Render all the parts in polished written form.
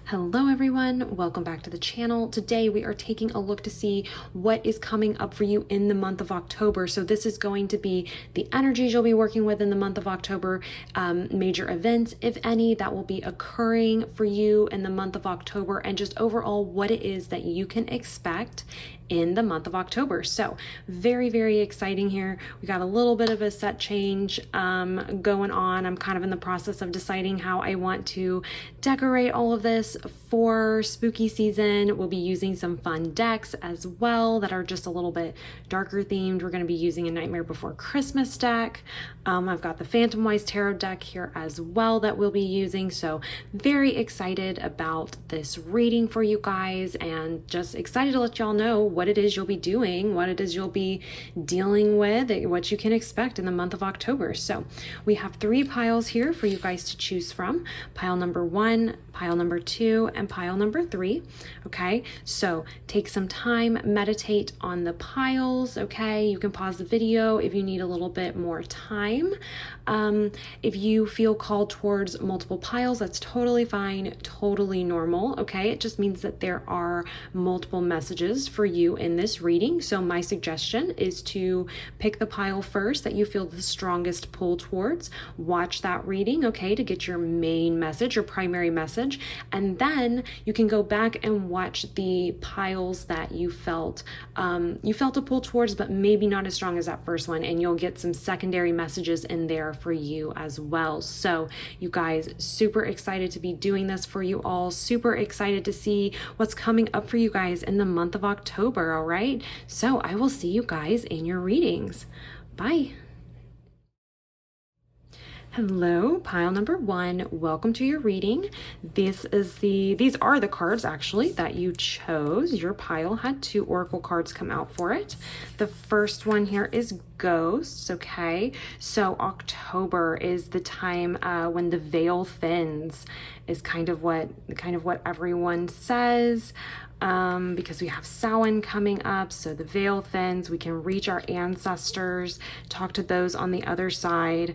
Hello everyone, welcome back to the channel. Today we are taking a look to see what is coming up for you in the month of October. So this is going to be the energies you'll be working with in the month of October, major events, if any, that will be occurring for you in the month of October, and just overall what it is that you can expect in the month of October. So very exciting here. We got a little bit of a set change going on. I'm kind of in the process of deciding how I want to decorate all of this for spooky season. We'll be using some fun decks as well that are just a little bit darker themed. We're going to be using a Nightmare Before Christmas deck. I've got the Phantom Wise Tarot deck here as well that we'll be using. So very excited about this reading for you guys, and just excited to let y'all know what it is you'll be doing, what it is you'll be dealing with, what you can expect in the month of October. So we have 3 piles here for you guys to choose from. Pile number 1, pile number 2, and pile number 3. Okay, so take some time, meditate on the piles. Okay, you can pause the video if you need a little bit more time. If you feel called towards multiple piles, that's totally fine, totally normal. Okay, it just means that there are multiple messages for you in this reading. So my suggestion is to pick the pile first that you feel the strongest pull towards. Watch that reading, okay, to get your main message, your primary message, and then you can go back and watch the piles that you felt a pull towards, but maybe not as strong as that first one, and you'll get some secondary messages in there for you as well. So you guys, super excited to be doing this for you all, super excited to see what's coming up for you guys in the month of October. All right, so I will see you guys in your readings. Bye. Hello, pile number 1. Welcome to your reading. These are the cards actually that you chose. Your pile had 2 oracle cards come out for it. The first one here is ghosts. Okay, so October is the time when the veil thins, is kind of what everyone says. Because we have Samhain coming up, so the veil thins, we can reach our ancestors, talk to those on the other side.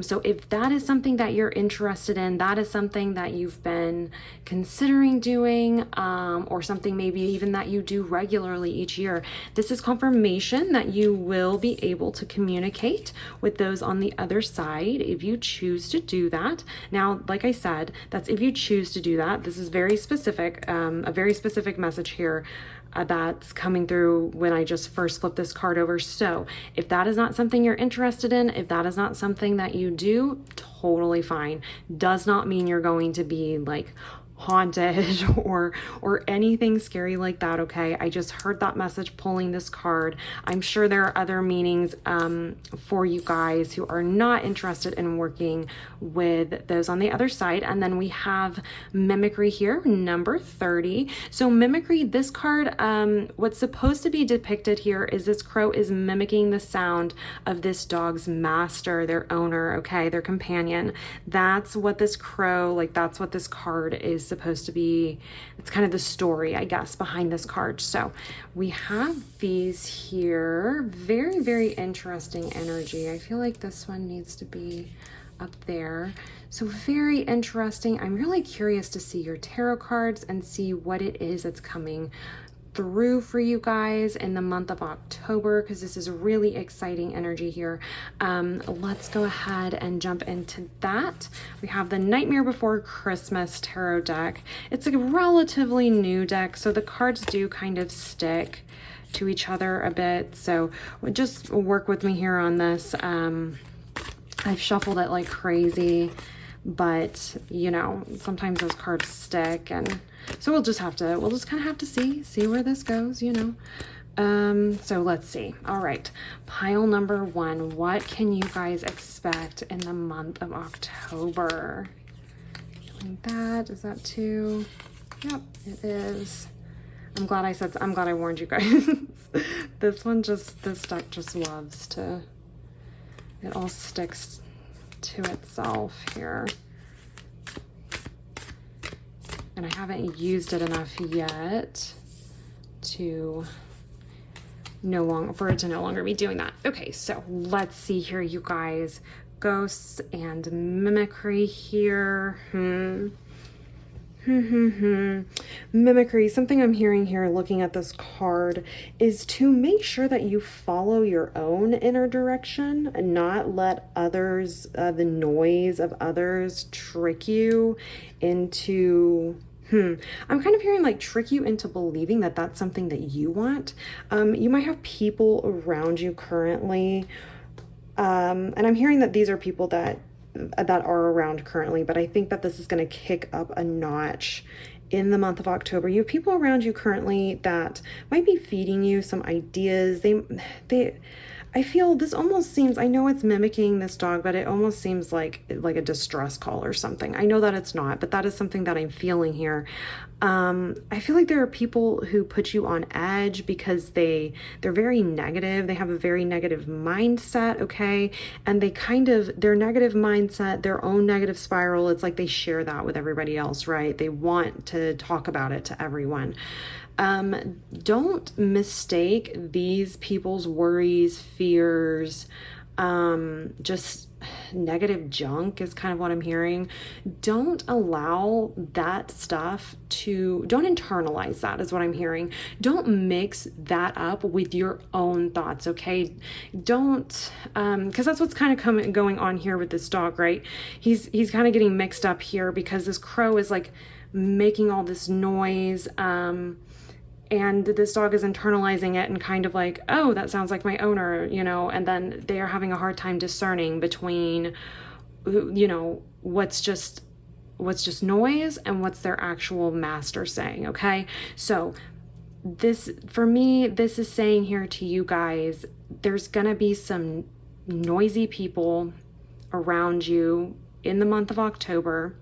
So if that is something that you're interested in, that is something that you've been considering doing, or something maybe even that you do regularly each year, this is confirmation that you will be able to communicate with those on the other side if you choose to do that. Now, like I said, that's if you choose to do that. This is very specific, a very specific message here that's coming through when I just first flipped this card over. So if that is not something you're interested in, if that is not something that you do, totally fine. Does not mean you're going to be like haunted or anything scary like that. Okay, I just heard that message pulling this card. I'm sure there are other meanings for you guys who are not interested in working with those on the other side. And then we have mimicry here, number 30. So mimicry, this card, what's supposed to be depicted here is this crow is mimicking the sound of this dog's master, their owner, okay, their companion. That's what this crow, like that's what this card is supposed to be. It's kind of the story, I guess, behind this card. So we have these here. Very interesting energy. I feel like this one needs to be up there. So very interesting. I'm really curious to see your tarot cards and see what it is that's coming through for you guys in the month of October, because this is really exciting energy here. Let's go ahead and jump into that. We have the Nightmare Before Christmas tarot deck. It's a relatively new deck, so the cards do kind of stick to each other a bit, so just work with me here on this. I've shuffled it like crazy, but you know, sometimes those cards stick, and so we'll just kind of have to see where this goes, you know. So let's see. All right, pile number 1. What can you guys expect in the month of October? Like that, is that 2? Yep, it is. I'm glad I warned you guys. This deck just loves to, it all sticks to itself here. And I haven't used it enough yet for it to no longer be doing that. Okay, so let's see here, you guys. Ghosts and mimicry here. Mimicry, something I'm hearing here looking at this card is to make sure that you follow your own inner direction and not let others, the noise of others, trick you into. I'm kind of hearing like trick you into believing that that's something that you want. You might have people around you currently, and I'm hearing that these are people that are around currently, but I think that this is going to kick up a notch in the month of October. You have people around you currently that might be feeding you some ideas. I feel this almost seems, I know it's mimicking this dog, but it almost seems like a distress call or something. I know that it's not, but that is something that I'm feeling here. I feel like there are people who put you on edge because they're very negative. They have a very negative mindset, okay? And their negative mindset, their own negative spiral, it's like they share that with everybody else, right? They want to talk about it to everyone. Don't mistake these people's worries, fears, just negative junk is kind of what I'm hearing. Don't allow that stuff don't internalize that is what I'm hearing. Don't mix that up with your own thoughts, okay? Don't, because that's what's kind of going on here with this dog, right? He's kind of getting mixed up here because this crow is like making all this noise, and this dog is internalizing it and kind of like, oh, that sounds like my owner, and then they are having a hard time discerning between, what's just noise and what's their actual master saying, okay? So for me, this is saying here to you guys, there's gonna be some noisy people around you in the month of October.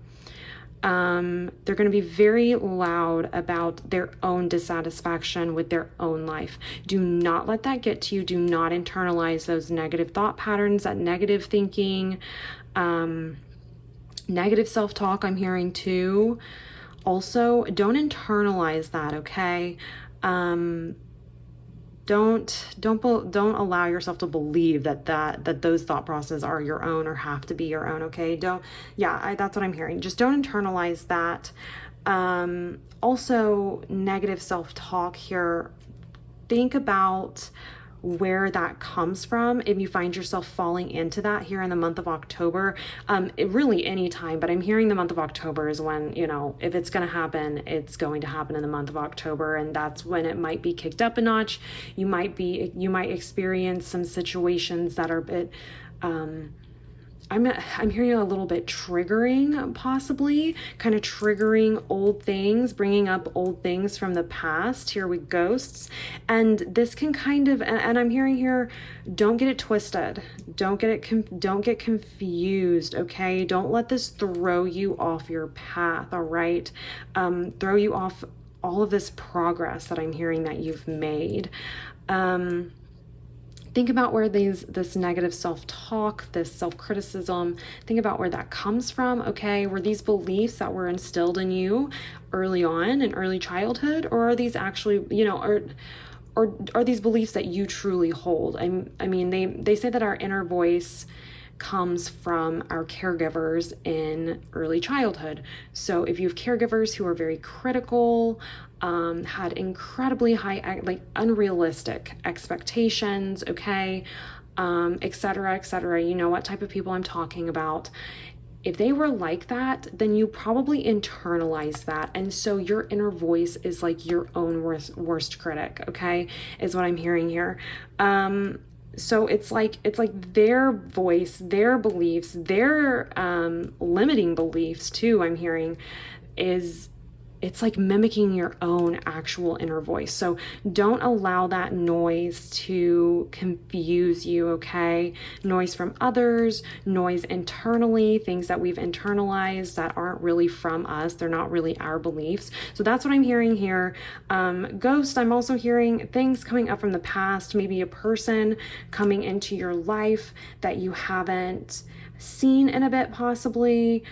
They're going to be very loud about their own dissatisfaction with their own life. Do not let that get to you. Do not internalize those negative thought patterns, that negative thinking, negative self-talk I'm hearing too. Also, don't internalize that, okay? Don't allow yourself to believe that those thought processes are your own or have to be your own, okay? That's what I'm hearing. Just don't internalize that. Also, negative self-talk here. Think about where that comes from if you find yourself falling into that here in the month of October. Really any time, but I'm hearing the month of October is when, if it's going to happen, it's going to happen in the month of October, and that's when it might be kicked up a notch. You might experience some situations that are a bit, I'm hearing a little bit triggering, possibly kind of triggering old things, bringing up old things from the past here with ghosts. And this can kind of, and I'm hearing here, don't get it twisted. Don't get confused. Okay. Don't let this throw you off your path. All right. Throw you off all of this progress that I'm hearing that you've made. Think about where this negative self-talk, this self-criticism, think about where that comes from, okay? Were these beliefs that were instilled in you early on in early childhood, or are these actually, or are these beliefs that you truly hold? I mean, they say that our inner voice comes from our caregivers in early childhood. So if you have caregivers who are very critical, had incredibly high, like unrealistic expectations, okay, et cetera, you know what type of people I'm talking about. If they were like that, then you probably internalize that. And so your inner voice is like your own worst critic, okay, is what I'm hearing here. So it's like their voice, their beliefs, their limiting beliefs too, I'm hearing, it's like mimicking your own actual inner voice. So don't allow that noise to confuse you, okay? Noise from others, noise internally, things that we've internalized that aren't really from us. They're not really our beliefs. So that's what I'm hearing here. Ghost, I'm also hearing things coming up from the past, maybe a person coming into your life that you haven't seen in a bit, possibly.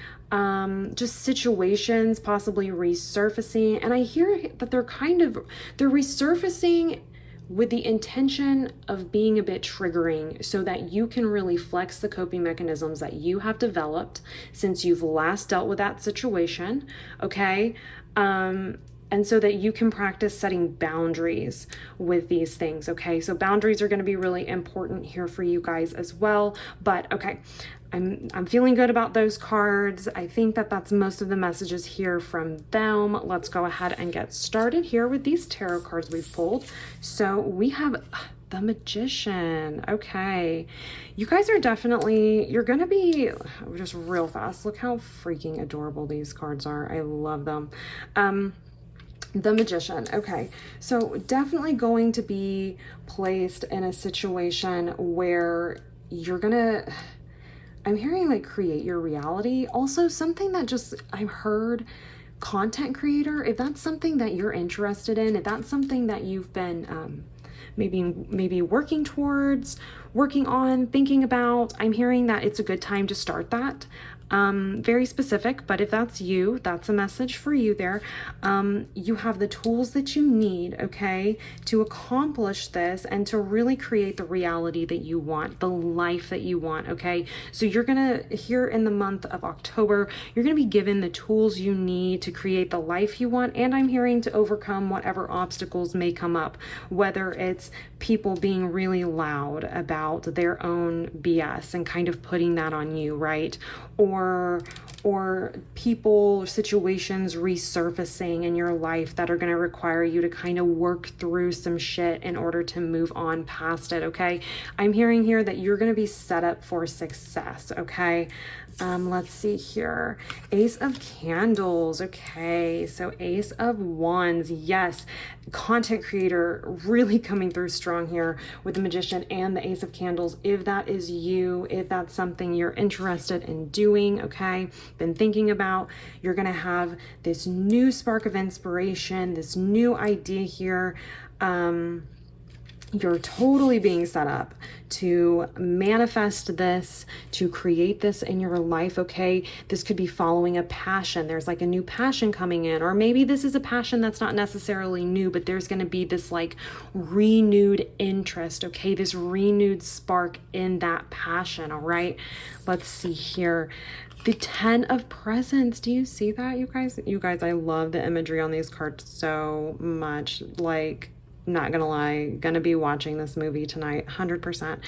Just situations possibly resurfacing, and I hear that they're resurfacing with the intention of being a bit triggering so that you can really flex the coping mechanisms that you have developed since you've last dealt with that situation, okay? And so that you can practice setting boundaries with these things, okay? So boundaries are going to be really important here for you guys as well. But okay, I'm feeling good about those cards. I think that that's most of the messages here from them. Let's go ahead and get started here with these tarot cards we've pulled. So we have the Magician. Okay, you guys are definitely, you're gonna be, just real fast, look how freaking adorable these cards are. I love them. The Magician. Okay, so definitely going to be placed in a situation where you're gonna, I'm hearing like create your reality. Also something that just, I've heard content creator, if that's something that you're interested in, if that's something that you've been maybe working towards, working on, thinking about, I'm hearing that it's a good time to start that. Very specific, but if that's you, that's a message for you there. You have the tools that you need, okay, to accomplish this and to really create the reality that you want, the life that you want, okay? So you're gonna, here in the month of October, you're gonna be given the tools you need to create the life you want, and I'm hearing to overcome whatever obstacles may come up, whether it's people being really loud about their own BS and kind of putting that on you, right? Or people, situations resurfacing in your life that are going to require you to kind of work through some shit in order to move on past it, okay? I'm hearing here that you're going to be set up for success, okay? Let's see here. Ace of Candles. Okay, so Ace of Wands. Yes, content creator really coming through strong here with the Magician and the Ace of Candles. If that is you, if that's something you're interested in doing, okay, been thinking about, you're gonna have this new spark of inspiration, this new idea here. You're totally being set up to manifest this, to create this in your life, okay? This could be following a passion. There's like a new passion coming in, or maybe this is a passion that's not necessarily new, but there's going to be this like renewed interest, okay? This renewed spark in that passion, all right? Let's see here. The 10 of Presents. Do you see that, you guys? You guys, I love the imagery on these cards so much. Like, not gonna lie, gonna be watching this movie tonight, 100%.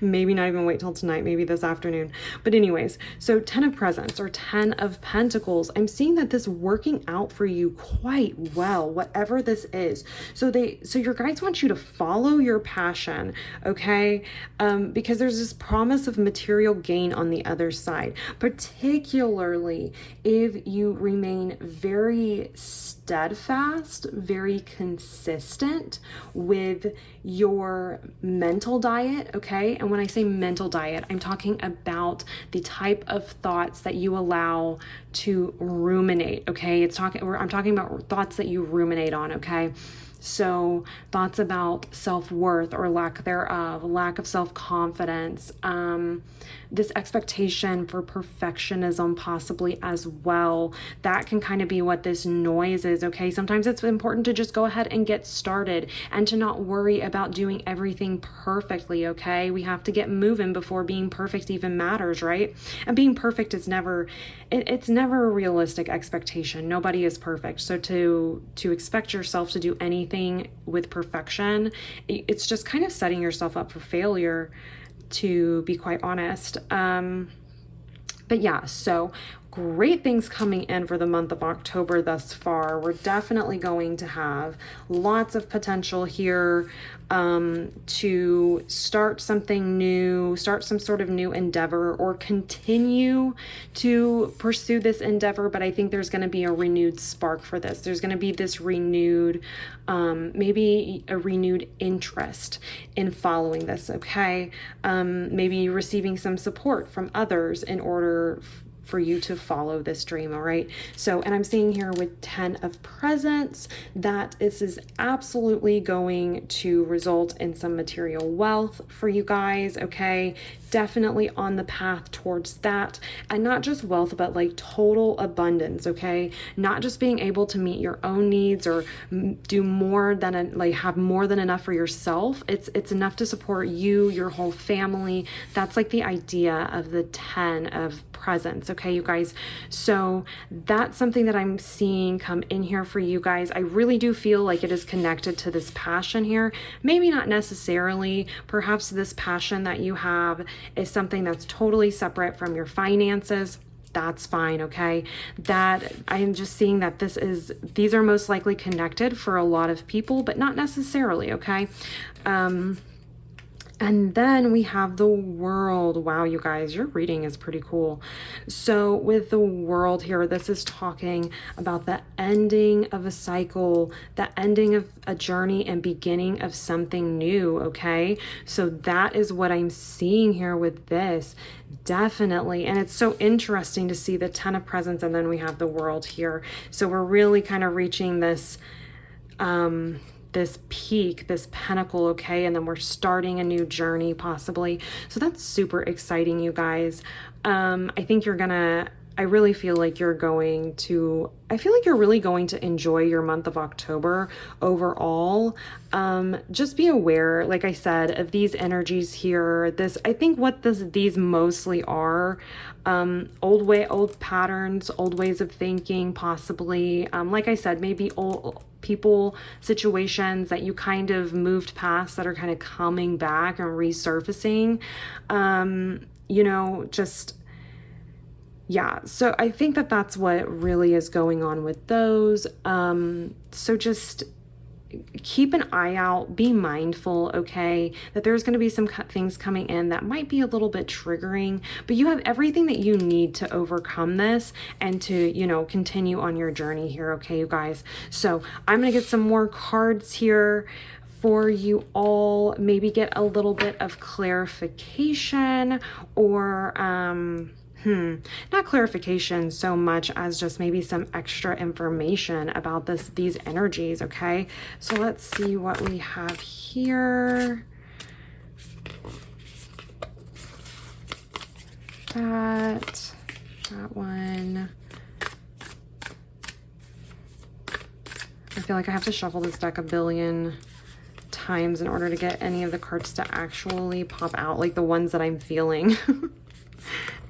Maybe not even wait till tonight, maybe this afternoon. But anyways, so 10 of Presents or 10 of Pentacles, I'm seeing that this working out for you quite well, whatever this is. So your guides want you to follow your passion, okay? Because there's this promise of material gain on the other side, particularly if you remain very steadfast, very consistent with your mental diet, okay? And when I say mental diet, I'm talking about the type of thoughts that you allow to ruminate, okay? I'm talking about thoughts that you ruminate on, okay? So thoughts about self-worth or lack thereof, lack of self-confidence, this expectation for perfectionism possibly as well. That can kind of be what this noise is, okay? Sometimes it's important to just go ahead and get started and to not worry about doing everything perfectly, okay? We have to get moving before being perfect even matters, right? And being perfect is never, it's never a realistic expectation. Nobody is perfect. So to expect yourself to do anything with perfection, it's just kind of setting yourself up for failure, to be quite honest. But yeah, so great things coming in for the month of October thus far. We're definitely going to have lots of potential here to start something new, start some sort of new endeavor, or continue to pursue this endeavor. But I think there's going to be a renewed spark for this. There's going to be this renewed, maybe a renewed interest in following this, okay? Maybe receiving some support from others in order for you to follow this dream. All right. So, and I'm seeing here with 10 of presents that this is absolutely going to result in some material wealth for you guys. Okay. Definitely on the path towards that, and not just wealth, but like total abundance. Okay. Not just being able to meet your own needs or do more than like have more than enough for yourself. It's enough to support you, your whole family. That's like the idea of the 10 of presence. Okay, you guys. So that's something that I'm seeing come in here for you guys. I really do feel like it is connected to this passion here. Maybe not necessarily. Perhaps this passion that you have is something that's totally separate from your finances. That's fine. Okay. That I am just seeing that these are most likely connected for a lot of people, but not necessarily. Okay. And then we have the world. Wow, you guys, your reading is pretty cool. So with the world here, this is talking about the ending of a cycle, the ending of a journey and beginning of something new. Okay. So that is what I'm seeing here with this. Definitely. And it's so interesting to see the 10 of presents, and then we have the world here. So we're really kind of reaching this, this peak, this pinnacle, okay? And then we're starting a new journey possibly. So that's super exciting, you guys. I think I really feel like you're really going to enjoy your month of October overall. Just be aware, like I said, of these energies here. I think what these mostly are, old patterns, old ways of thinking, possibly. Like I said, maybe old people, situations that you kind of moved past that are kind of coming back and resurfacing. Yeah, so I think that that's what really is going on with those. So just keep an eye out, be mindful, okay, that there's going to be some things coming in that might be a little bit triggering, but you have everything that you need to overcome this and to, continue on your journey here, okay, you guys. So I'm going to get some more cards here for you all, maybe get a little bit of clarification or, not clarification so much as just maybe some extra information about these energies, okay? So let's see what we have here. That one. I feel like I have to shuffle this deck a billion times in order to get any of the cards to actually pop out, like the ones that I'm feeling.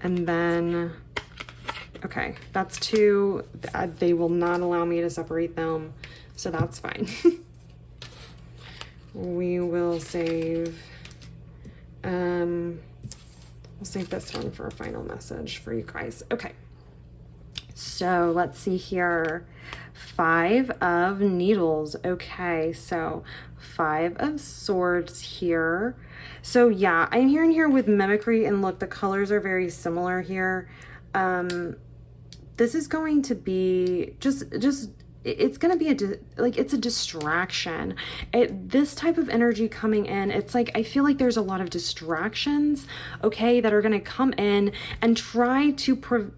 And then, okay, that's two. They will not allow me to separate them, so that's fine. We will save, we'll save this one for a final message for you guys. Okay, so let's see here. 5 of Needles. Okay, so 5 of Swords here. So yeah, I'm hearing here with mimicry, and look, the colors are very similar here. This is going to be it's going to be it's a distraction. This type of energy coming in, it's like, I feel like there's a lot of distractions, okay, that are going to come in and try to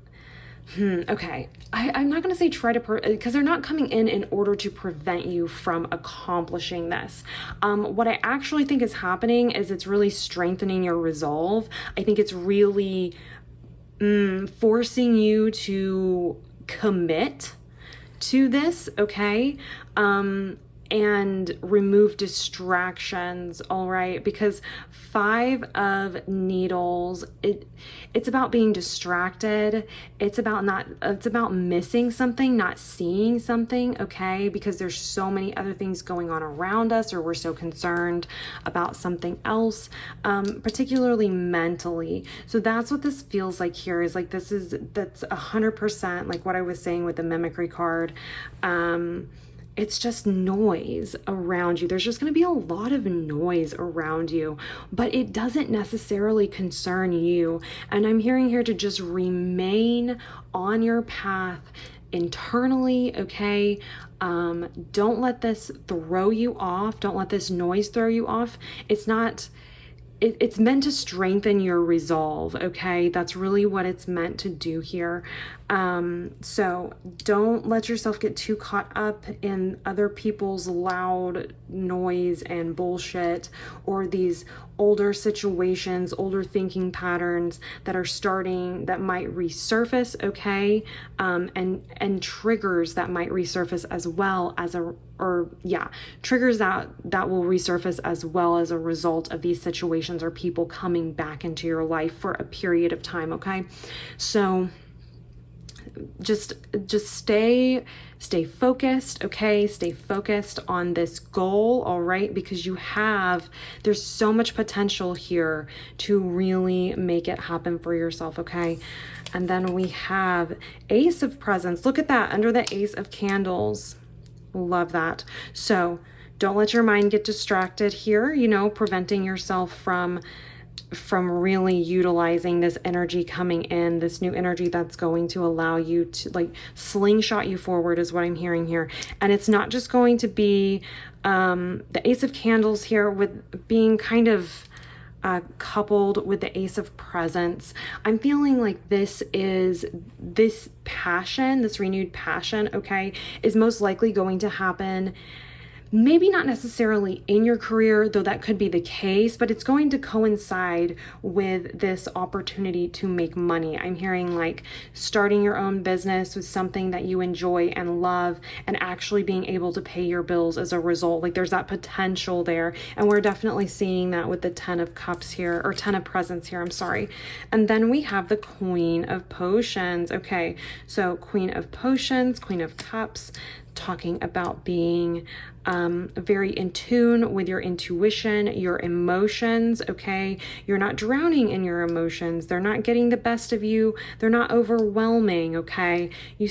okay. I'm not going to say try to, because they're not coming in order to prevent you from accomplishing this. What I actually think is happening is it's really strengthening your resolve. I think it's really forcing you to commit to this, okay? And remove distractions, all right? Because 5 of Needles, it's about being distracted. It's about missing something, not seeing something, okay? Because there's so many other things going on around us, or we're so concerned about something else, particularly mentally. So that's what this feels like here, is like that's 100% like what I was saying with the mimicry card. It's just noise around you. There's just going to be a lot of noise around you, but it doesn't necessarily concern you. And I'm hearing here to just remain on your path internally, okay? Don't let this throw you off. Don't let this noise throw you off. It's not it's meant to strengthen your resolve, okay? That's really what it's meant to do here. So don't let yourself get too caught up in other people's loud noise and bullshit, or these older situations, older thinking patterns that are starting, that might resurface, okay? And triggers that might resurface as well as triggers that will resurface as well as a result of these situations or people coming back into your life for a period of time, okay? So just stay focused, okay? Stay focused on this goal, all right? Because there's so much potential here to really make it happen for yourself, okay? And then we have Ace of Presents. Look at that under the Ace of Candles. Love that. So don't let your mind get distracted here, preventing yourself from really utilizing this energy coming in, this new energy that's going to allow you to slingshot you forward is what I'm hearing here. And it's not just going to be the Ace of Candles here with being kind of coupled with the Ace of Presents. I'm feeling like this passion, this renewed passion, okay, is most likely going to happen. Maybe not necessarily in your career, though that could be the case, but it's going to coincide with this opportunity to make money. I'm hearing like starting your own business with something that you enjoy and love, and actually being able to pay your bills as a result. Like there's that potential there. And we're definitely seeing that with the 10 of Cups here, or 10 of Presents here, I'm sorry. And then we have the Queen of Potions. Okay, so Queen of Potions, Queen of Cups, talking about being very in tune with your intuition, your emotions, okay? You're not drowning in your emotions. They're not getting the best of you. They're not overwhelming, okay? You're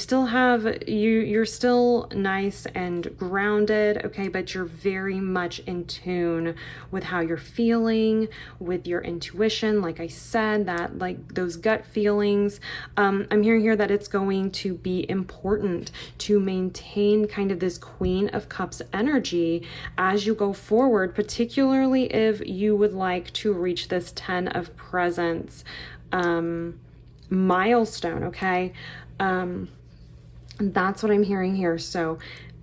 still nice and grounded, okay? But you're very much in tune with how you're feeling, with your intuition. Like I said, that like those gut feelings. I'm hearing here that it's going to be important to maintain kind of this Queen of Cups energy as you go forward, particularly if you would like to reach this 10 of Presents milestone, okay? That's what I'm hearing here. So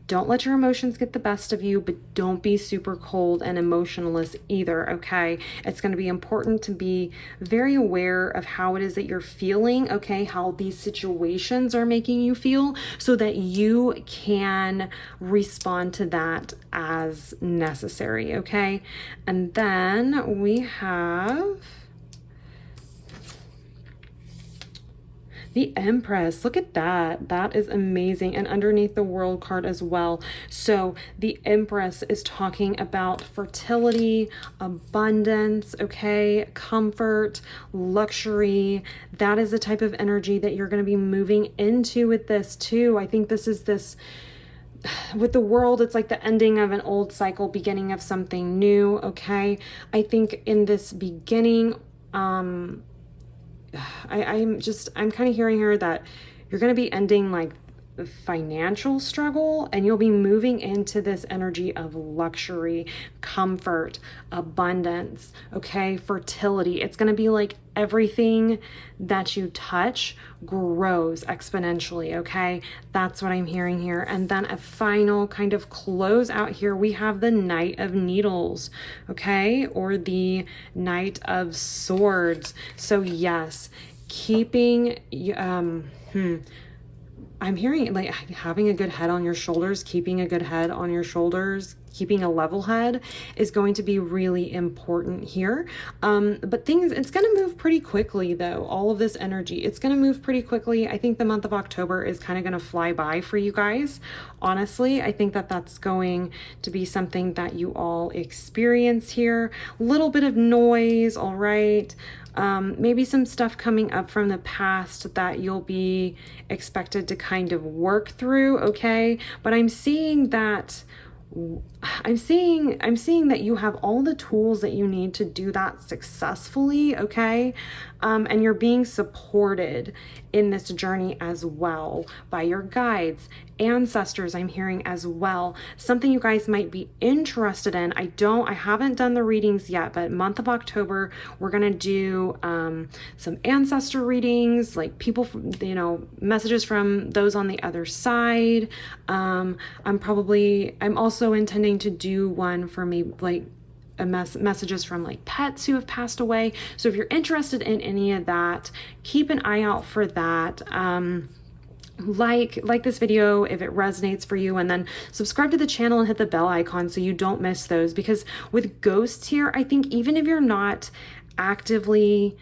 don't let your emotions get the best of you, but don't be super cold and emotionless either, okay? It's going to be important to be very aware of how it is that you're feeling, okay? How these situations are making you feel, so that you can respond to that as necessary, okay? And then we have the Empress. Look at that. That is amazing. And underneath the World card as well. So the Empress is talking about fertility, abundance, okay, comfort, luxury. That is the type of energy that you're going to be moving into with this too. I think this with the World, it's like the ending of an old cycle, beginning of something new, okay? I think in this beginning, I'm kind of hearing here that you're going to be ending like the financial struggle, and you'll be moving into this energy of luxury, comfort, abundance, okay, fertility. It's going to be like everything that you touch grows exponentially, okay? That's what I'm hearing here. And then a final kind of close out here, we have the Knight of Needles, okay, or the Knight of Swords. So yes, keeping I'm hearing like having a good head on your shoulders, keeping a good head on your shoulders, keeping a level head is going to be really important here. But it's going to move pretty quickly though. All of this energy, it's going to move pretty quickly. I think the month of October is kind of going to fly by for you guys. Honestly, I think that that's going to be something that you all experience here. A little bit of noise, all right. Maybe some stuff coming up from the past that you'll be expected to kind of work through, okay? But I'm seeing that I'm seeing that you have all the tools that you need to do that successfully, okay? And you're being supported in this journey as well by your guides, ancestors, I'm hearing as well. Something you guys might be interested in. I haven't done the readings yet, but month of October, we're gonna do some ancestor readings, like people, messages from those on the other side. I'm also intending to do one for maybe like messages from like pets who have passed away. So if you're interested in any of that, keep an eye out for that. Like this video if it resonates for you, and then subscribe to the channel and hit the bell icon so you don't miss those, because with ghosts here, I think even if you're not actively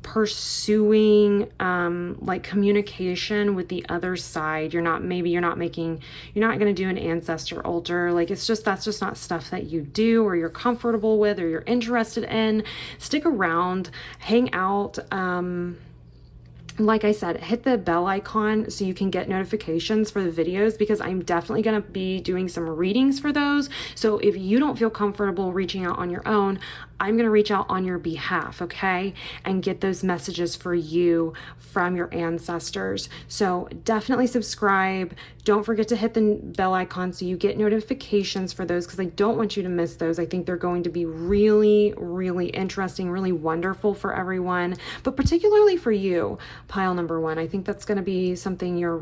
pursuing like communication with the other side, you're not going to do an ancestor altar, like that's just not stuff that you do or you're comfortable with or you're interested in, stick around, hang out. Like I said, hit the bell icon so you can get notifications for the videos, because I'm definitely going to be doing some readings for those. So if you don't feel comfortable reaching out on your own, I'm going to reach out on your behalf, okay? And get those messages for you from your ancestors. So definitely subscribe. Don't forget to hit the bell icon so you get notifications for those, because I don't want you to miss those. I think they're going to be really, really interesting, really wonderful for everyone, but particularly for you, pile number one. I think that's going to be something you'd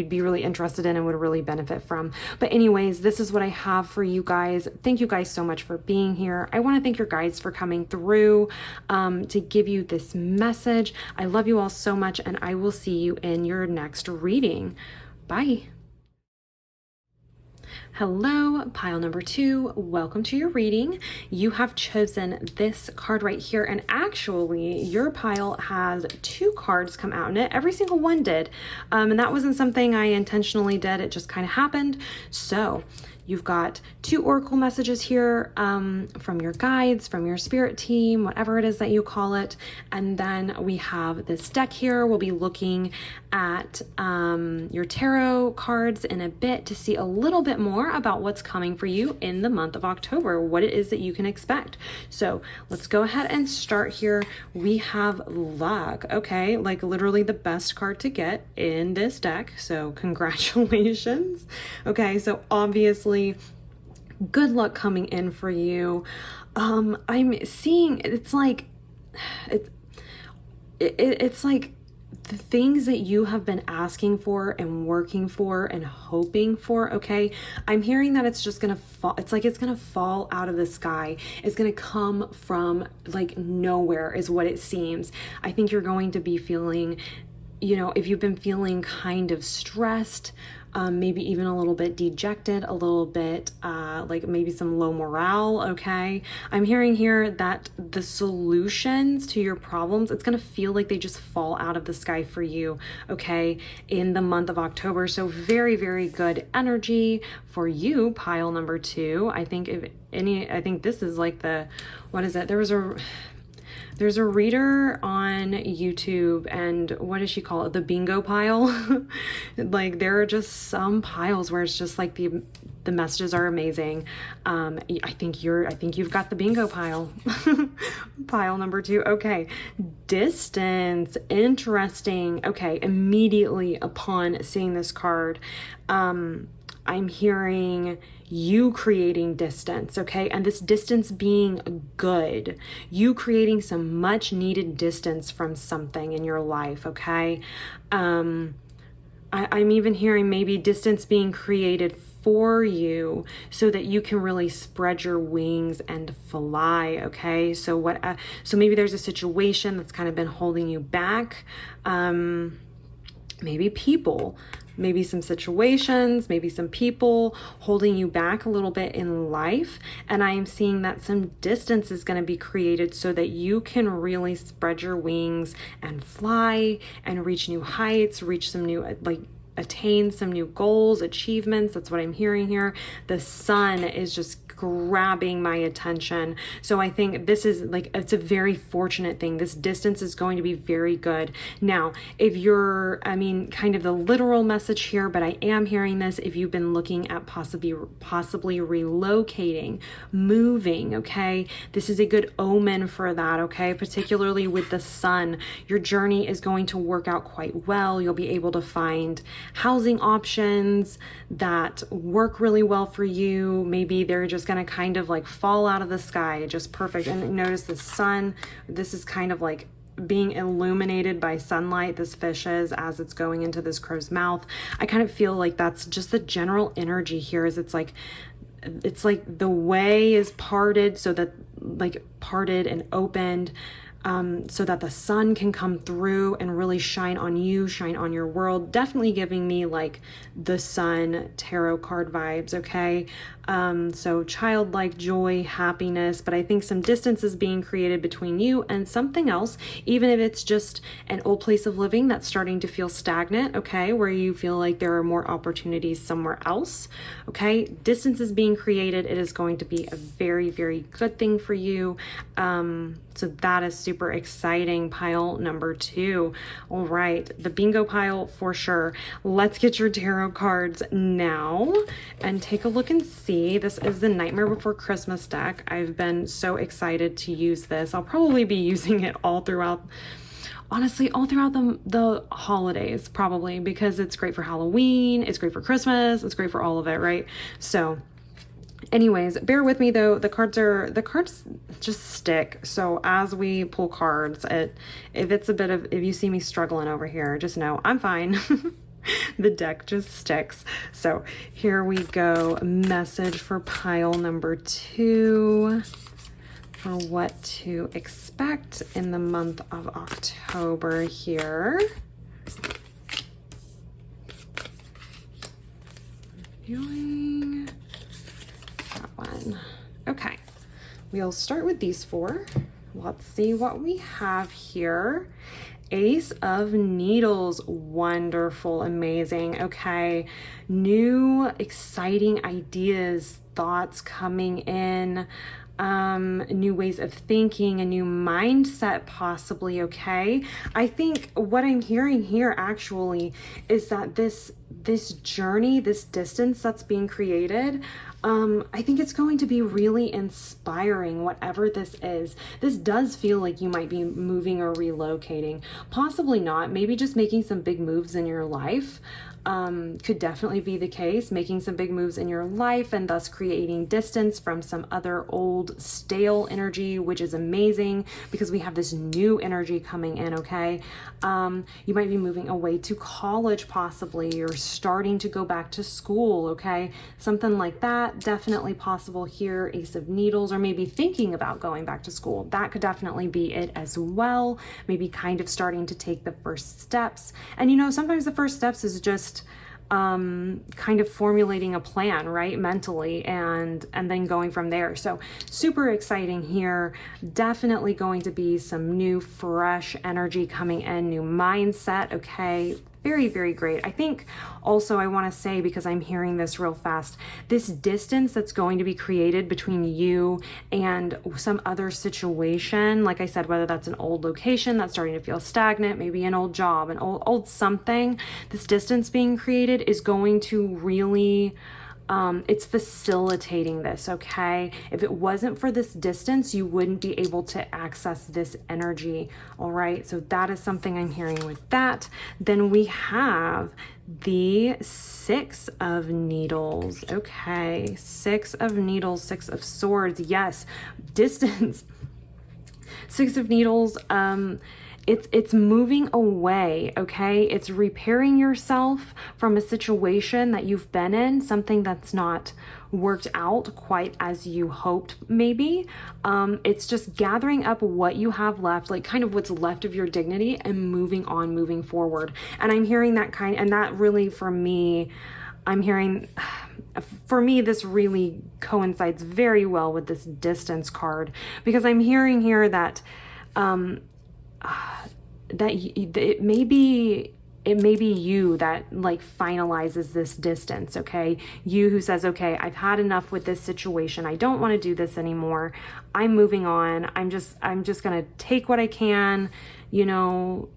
be really interested in and would really benefit from. But anyways, this is what I have for you guys. Thank you guys so much for being here. I want to thank your guides for coming through to give you this message. I love you all so much, and I will see you in your next reading. Bye. Hello, pile number two. Welcome to your reading. You have chosen this card right here, and actually your pile has two cards come out in it. Every single one did, and that wasn't something I intentionally did. It just kind of happened. So you've got two oracle messages here from your guides, from your spirit team, whatever it is that you call it. And then we have this deck here. We'll be looking at your tarot cards in a bit to see a little bit more about what's coming for you in the month of October, what it is that you can expect. So let's go ahead and start here. We have luck. Okay, like literally the best card to get in this deck. So congratulations. Okay, so obviously good luck coming in for you. I'm seeing it's like the things that you have been asking for and working for and hoping for, okay? I'm hearing that it's just gonna fall. It's like it's gonna fall out of the sky. It's gonna come from like nowhere is what it seems. I think you're going to be feeling, if you've been feeling kind of stressed, maybe even a little bit dejected, a little bit like maybe some low morale, okay? I'm hearing here that the solutions to your problems, it's going to feel like they just fall out of the sky for you, okay, in the month of October. So very, very good energy for you, pile number two. I think this is like what is it? There's a reader on YouTube, and what does she call it? The bingo pile. Like there are just some piles where it's just like the messages are amazing. I think you've got the bingo pile. Pile number two. Okay. Distance. Interesting. Okay. Immediately upon seeing this card, I'm hearing you creating distance, okay? And this distance being good. You creating some much needed distance from something in your life, okay? I'm even hearing maybe distance being created for you so that you can really spread your wings and fly, okay? So maybe there's a situation that's kind of been holding you back. Maybe people. Maybe some situations, maybe some people holding you back a little bit in life. And I am seeing that some distance is going to be created so that you can really spread your wings and fly and reach new heights, attain some new goals, achievements. That's what I'm hearing here. The sun is just grabbing my attention. So I think this is like, it's a very fortunate thing. This distance is going to be very good. Now, if you're, I mean, kind of the literal message here, but I am hearing this, if you've been looking at possibly relocating, moving, okay, this is a good omen for that, okay, particularly with the sun. Your journey is going to work out quite well. You'll be able to find housing options that work really well for you. Maybe they're just going to kind of like fall out of the sky, just perfect. And notice the sun, this is kind of like being illuminated by sunlight, this fish is, as it's going into this crow's mouth. I kind of feel like that's just the general energy here, is it's like the way is parted, so that like parted and opened, so that the sun can come through and really shine on you, shine on your world. Definitely giving me like the sun tarot card vibes, okay? So childlike joy, happiness, but I think some distance is being created between you and something else, even if it's just an old place of living that's starting to feel stagnant, okay, where you feel like there are more opportunities somewhere else, okay? Distance is being created. It is going to be a very, very good thing for you. So that is super exciting. Pile number 2. All right, the bingo pile for sure. Let's get your tarot cards now and take a look and see. This is the Nightmare Before Christmas deck. I've been so excited to use this. I'll probably be using it all throughout, honestly, all throughout the holidays, probably, because it's great for Halloween, it's great for Christmas, it's great for all of it, right? So anyways, bear with me though. The cards just stick. So as we pull cards, if you see me struggling over here, just know I'm fine. The deck just sticks. So here we go. A message for pile number 2 for what to expect in the month of October here. Feeling that one. Okay, we'll start with these 4. Let's see what we have here. Ace of Needles, wonderful, amazing. Okay, new exciting ideas, thoughts coming in, new ways of thinking, a new mindset possibly, okay? I think what I'm hearing here actually is that this journey, this distance that's being created, I think it's going to be really inspiring, whatever this is. This does feel like you might be moving or relocating. Possibly not. Maybe just making some big moves in your life. Could definitely be the case, making some big moves in your life and thus creating distance from some other old stale energy, which is amazing because we have this new energy coming in, okay? You might be moving away to college possibly. You're starting to go back to school, okay? Something like that, definitely possible here. Ace of Needles, or maybe thinking about going back to school. That could definitely be it as well. Maybe kind of starting to take the first steps. And you know, sometimes the first steps is just kind of formulating a plan, right, mentally, and then going from there. So super exciting here. Definitely going to be some new fresh energy coming in, new mindset, okay? Very, very great. I think also I want to say, because I'm hearing this real fast, this distance that's going to be created between you and some other situation, like I said, whether that's an old location that's starting to feel stagnant, maybe an old job, an old something, this distance being created is going to really it's facilitating this, okay? If it wasn't for this distance, you wouldn't be able to access this energy, all right? So that is something I'm hearing with that. Then we have the 6 of Needles, okay? 6 of Needles, 6 of Swords, yes, distance. 6 of Needles, it's moving away, okay? It's repairing yourself from a situation that you've been in, something that's not worked out quite as you hoped maybe. It's just gathering up what you have left, like kind of what's left of your dignity, and moving on, moving forward. And I'm hearing that and that really for me, I'm hearing, for me, this really coincides very well with this distance card, because I'm hearing here that it may be it may be you that like finalizes this distance, okay? You who says, okay, I've had enough with this situation. I don't want to do this anymore. I'm moving on. I'm just going to take what I can, you know,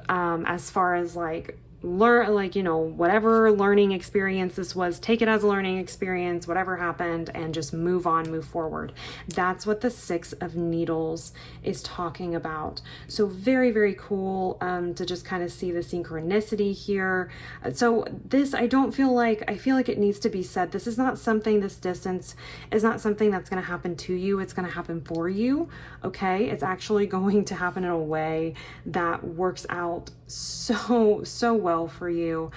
as far as like learn, like, you know, whatever learning experience this was, take it as a learning experience, whatever happened, and just move on, move forward. That's what the Six of Needles is talking about. So very, very cool to just kind of see the synchronicity here. So this, I feel like it needs to be said. This is not something, this distance is not something that's going to happen to you. It's going to happen for you. Okay. It's actually going to happen in a way that works out so well for you.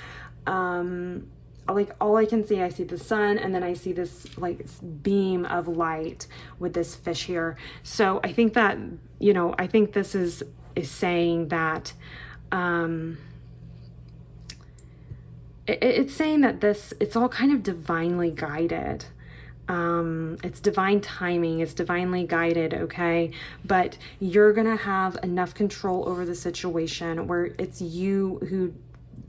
Like all I can see, I see the sun, and then I see this like beam of light with this fish here. So I think that, you know, I think this is saying that it's saying that it's all kind of divinely guided. It's divine timing, it's divinely guided, okay? But you're gonna have enough control over the situation where it's you who,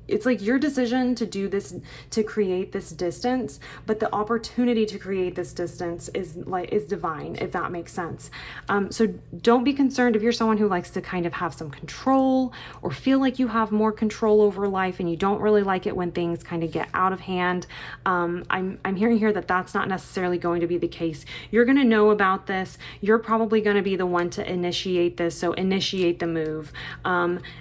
it's like your decision to do this, to create this distance, but the opportunity to create this distance is divine, if that makes sense. So don't be concerned if you're someone who likes to kind of have some control or feel like you have more control over life and you don't really like it when things kind of get out of hand. I'm hearing here that that's not necessarily going to be the case. You're going to know about this. You're probably going to be the one to initiate this. So initiate the move,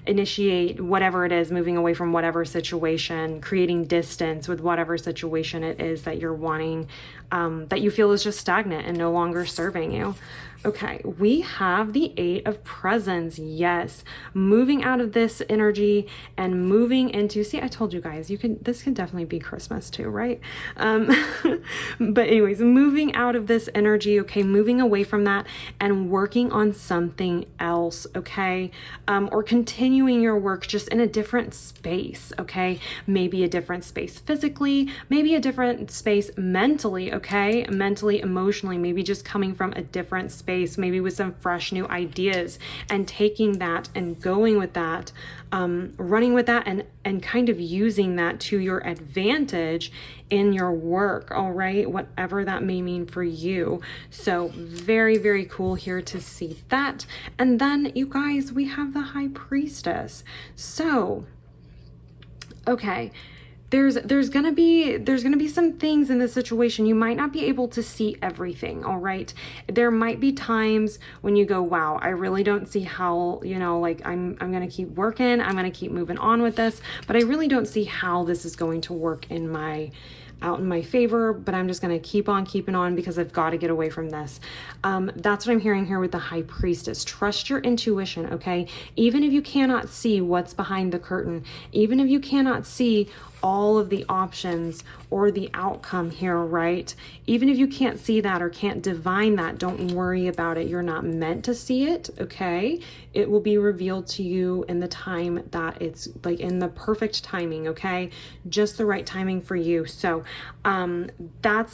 initiate whatever it is, moving away from whatever situation, creating distance with whatever situation it is that you're wanting, that you feel is just stagnant and no longer serving you. Okay, we have the Eight of Presents. Yes, moving out of this energy and moving into, see, I told you guys, this can definitely be Christmas too, right? But anyways, moving out of this energy, okay, moving away from that and working on something else, okay? Or continuing your work just in a different space, okay? Maybe a different space physically, maybe a different space mentally, okay? Mentally, emotionally, maybe just coming from a different space, maybe with some fresh new ideas, and taking that and going with that, running with that, and kind of using that to your advantage in your work, all right, whatever that may mean for you. So very, very cool here to see that. And then you guys, we have the High Priestess. So okay, there's gonna be some things in this situation. You might not be able to see everything, all right? There might be times when you go, wow, I really don't see how, you know, like I'm gonna keep working, I'm gonna keep moving on with this, but I really don't see how this is going to work out in my favor, but I'm just going to keep on keeping on because I've got to get away from this. That's what I'm hearing here with the High Priestess. Trust your intuition, okay? Even if you cannot see what's behind the curtain, even if you cannot see all of the options or the outcome here, right? Even if you can't see that or can't divine that, don't worry about it. You're not meant to see it, okay? It will be revealed to you in the time that it's like in the perfect timing, okay? Just the right timing for you. So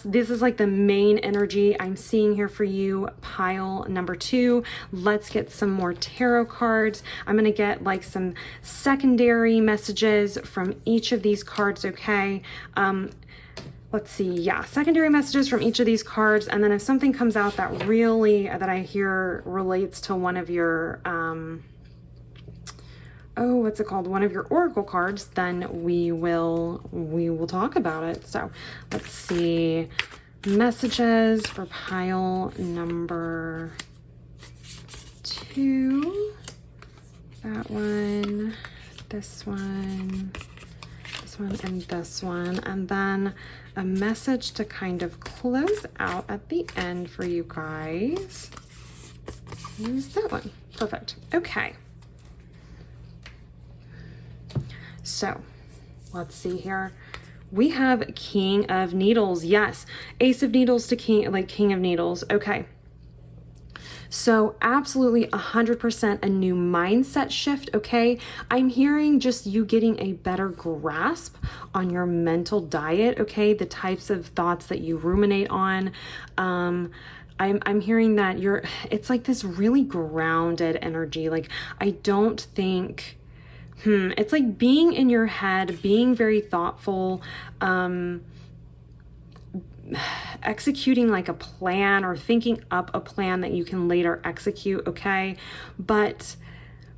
this is like the main energy I'm seeing here for you, pile number 2. Let's get some more tarot cards. I'm going to get like some secondary messages from each of these cards, okay? Let's see, yeah, secondary messages from each of these cards, and then if something comes out that really, that I hear relates to one of your, what's it called? One of your oracle cards, then we will talk about it. So let's see, messages for pile number 2, that one, this one, and this one, and then a message to kind of close out at the end for you guys. Use that one. Perfect. Okay. So let's see here. We have King of Needles. Yes. Ace of Needles to King of Needles. Okay. So absolutely 100% a new mindset shift, okay? I'm hearing just you getting a better grasp on your mental diet, okay? The types of thoughts that you ruminate on. I'm hearing that it's like this really grounded energy. Like, I don't think It's like being in your head, being very thoughtful, executing like a plan or thinking up a plan that you can later execute, okay? But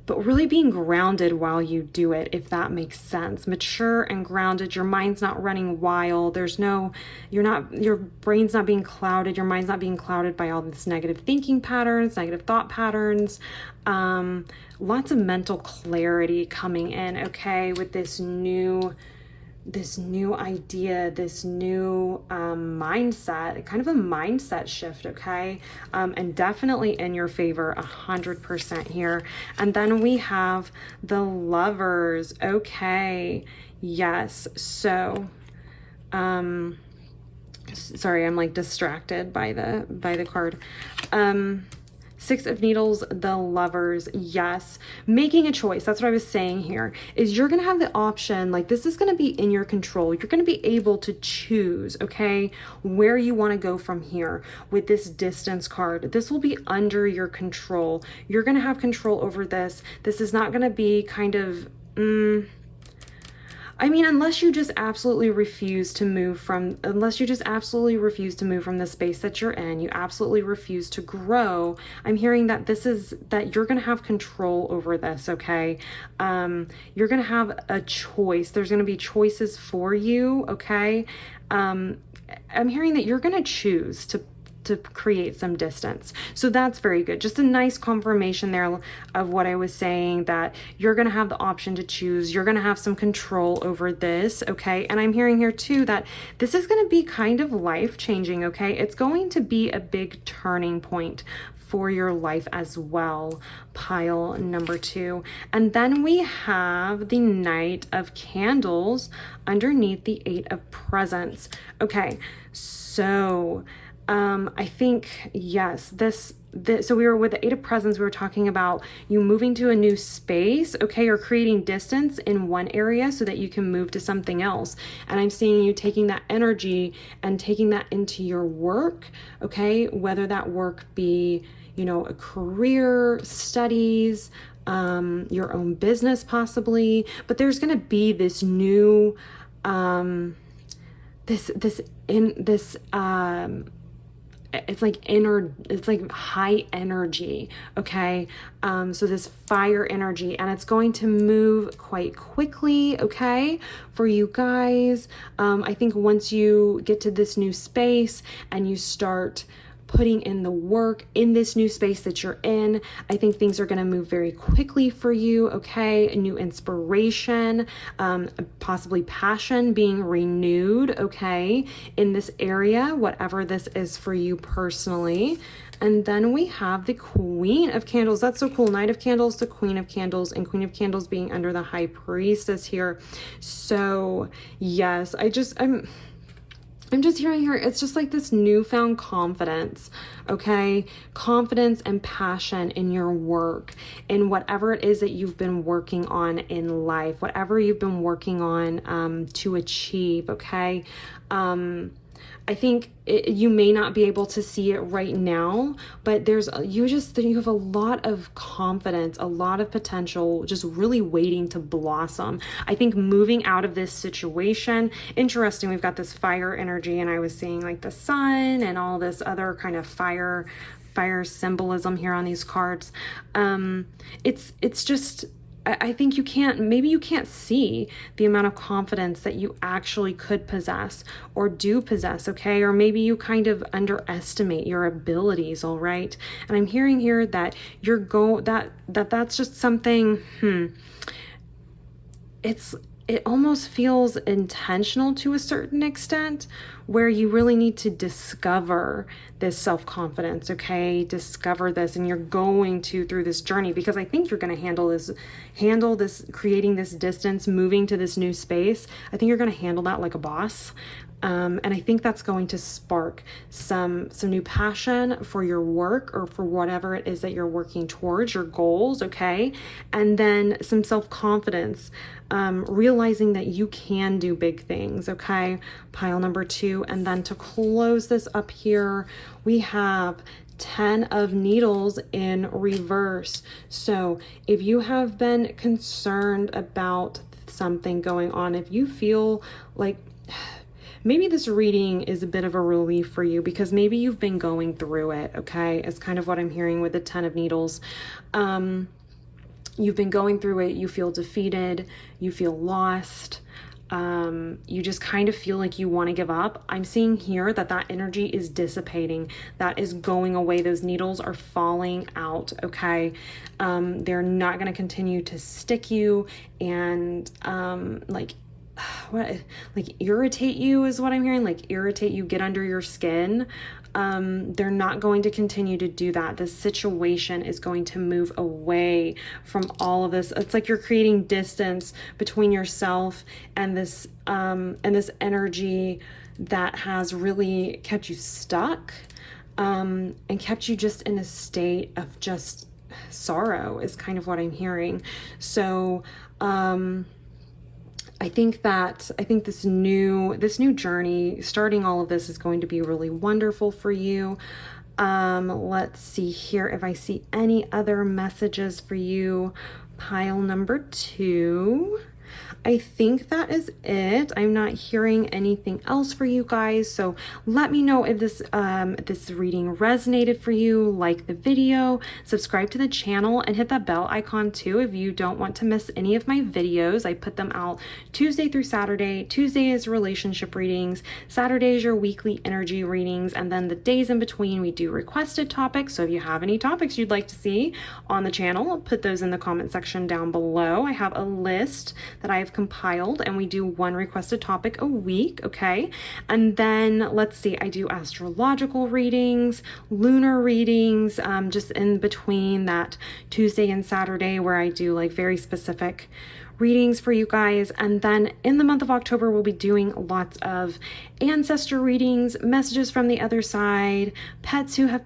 really being grounded while you do it, if that makes sense. Mature and grounded. Your mind's not running wild. Your brain's not being clouded. Your mind's not being clouded by all this negative thinking patterns, negative thought patterns. Lots of mental clarity coming in, okay, with this new idea, this new mindset, kind of a mindset shift, okay? And definitely in your favor, 100% here. And then we have the Lovers, okay? Yes, so, sorry, I'm like distracted by the card. Six of Needles, the Lovers, yes. Making a choice, that's what I was saying here, is you're going to have the option, like this is going to be in your control. You're going to be able to choose, okay, where you want to go from here with this Distance card. This will be under your control. You're going to have control over this. This is not going to be kind of, I mean, unless you just absolutely refuse to move from the space that you're in, you absolutely refuse to grow. I'm hearing that that you're going to have control over this, okay? You're going to have a choice. There's going to be choices for you, okay? I'm hearing that you're going to choose to create some distance. So that's very good. Just a nice confirmation there of what I was saying, that you're going to have the option to choose. You're going to have some control over this, okay? And I'm hearing here too that this is going to be kind of life-changing, okay? It's going to be a big turning point for your life as well, pile number 2. And then we have the Knight of Candles underneath the Eight of Presents. Okay, so I think, yes, so we were with the Eight of Presents, we were talking about you moving to a new space, okay, or creating distance in one area so that you can move to something else. And I'm seeing you taking that energy and taking that into your work, okay, whether that work be, a career, studies, your own business possibly, but there's going to be this new, it's like high energy, okay? So this fire energy, and it's going to move quite quickly, okay, for you guys. I think once you get to this new space and you start putting in the work in this new space that you're in, I think things are going to move very quickly for you, okay? A new inspiration, possibly passion being renewed, okay, in this area, whatever this is for you personally. And then we have the Queen of Candles. That's so cool. Knight of Candles, the Queen of Candles, and Queen of Candles being under the High Priestess here. So yes, I'm just hearing here, it's just like this newfound confidence, okay? Confidence and passion in your work, in whatever it is that you've been working on in life, whatever you've been working on to achieve, okay? I think you may not be able to see it right now, but you have a lot of confidence, a lot of potential, just really waiting to blossom. I think moving out of this situation, interesting, we've got this fire energy, and I was seeing like the sun and all this other kind of fire symbolism here on these cards. It's just, I think maybe you can't see the amount of confidence that you actually could possess or do possess, okay? Or maybe you kind of underestimate your abilities, all right? And I'm hearing here that that's just something, it almost feels intentional to a certain extent, where you really need to discover this self-confidence, okay? Discover this, and you're going to through this journey, because I think you're going to handle this, creating this distance, moving to this new space. I think you're going to handle that like a boss. And I think that's going to spark some new passion for your work or for whatever it is that you're working towards, your goals, okay? And then some self-confidence, realizing that you can do big things, okay? Pile number 2. And then to close this up here, we have 10 of Needles in reverse. So if you have been concerned about something going on, if you feel like maybe this reading is a bit of a relief for you because maybe you've been going through it, okay? It's kind of what I'm hearing with the 10 of Needles. You've been going through it, you feel defeated, you feel lost, you just kind of feel like you want to give up. I'm seeing here that that energy is dissipating, that is going away. Those needles are falling out, okay? They're not going to continue to stick you and like irritate you is what I'm hearing, like irritate you, get under your skin. They're not going to continue to do that. The situation is going to move away from all of this. It's like you're creating distance between yourself and this energy that has really kept you stuck, and kept you just in a state of just sorrow is kind of what I'm hearing. So, I think this new journey, starting all of this, is going to be really wonderful for you. Let's see here if I see any other messages for you. Pile number 2. I think that is it. I'm not hearing anything else for you guys. So let me know if this reading resonated for you. Like the video, subscribe to the channel, and hit that bell icon too if you don't want to miss any of my videos. I put them out Tuesday through Saturday. Tuesday is relationship readings. Saturday is your weekly energy readings. And then the days in between, we do requested topics. So if you have any topics you'd like to see on the channel, put those in the comment section down below. I have a list that I've compiled, and we do one requested topic a week, okay? And then let's see, I do astrological readings, lunar readings, just in between that Tuesday and Saturday, where I do like very specific readings for you guys. And then in the month of October, we'll be doing lots of ancestor readings, messages from the other side,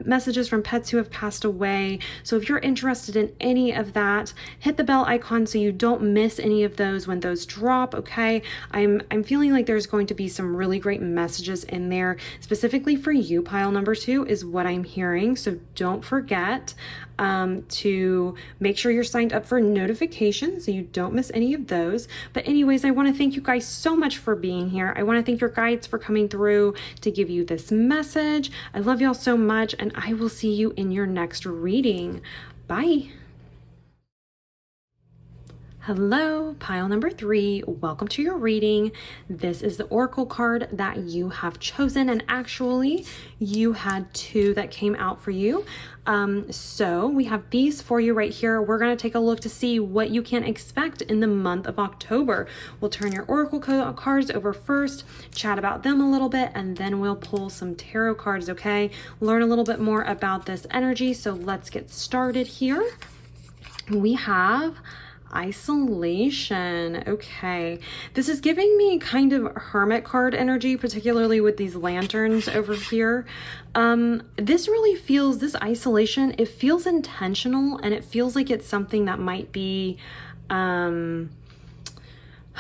messages from pets who have passed away. So if you're interested in any of that, hit the bell icon so you don't miss any of those when those drop, okay? I'm feeling like there's going to be some really great messages in there specifically for you. Pile number 2 is what I'm hearing. So don't forget to make sure you're signed up for notifications so you don't miss any of those. But anyways, I want to thank you guys so much for being here. I want to thank your guides for coming through to give you this message. I love y'all so much, and I will see you in your next reading. Bye. Hello, pile number 3. Welcome to your reading. This is the oracle card that you have chosen, and actually you had 2 that came out for you. So we have these for you right here. We're going to take a look to see what you can expect in the month of October. We'll turn your oracle cards over first, chat about them a little bit, and then we'll pull some tarot cards, okay? Learn a little bit more about this energy. So let's get started here. We have isolation. Okay, this is giving me kind of hermit card energy, particularly with these lanterns over here. This really feels, this isolation, it feels intentional, and it feels like it's something that might be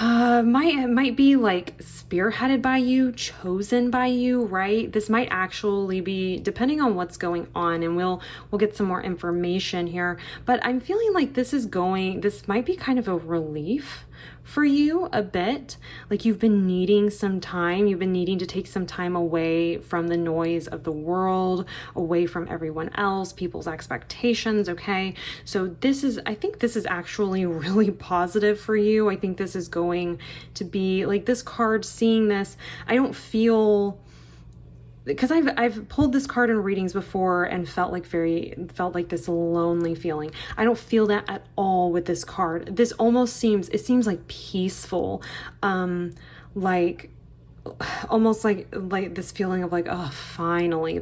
might be like spearheaded by you, chosen by you, right? This might actually be, depending on what's going on, and we'll get some more information here, but I'm feeling like this might be kind of a relief for you a bit. Like you've been needing some time, you've been needing to take some time away from the noise of the world, away from everyone else, people's expectations, okay? So I think this is actually really positive for you. I think this is going to be, like this card, seeing this, I don't feel, because I've pulled this card in readings before and felt like this lonely feeling. I don't feel that at all with this card. This almost seems like peaceful, like almost like this feeling of like, oh, finally,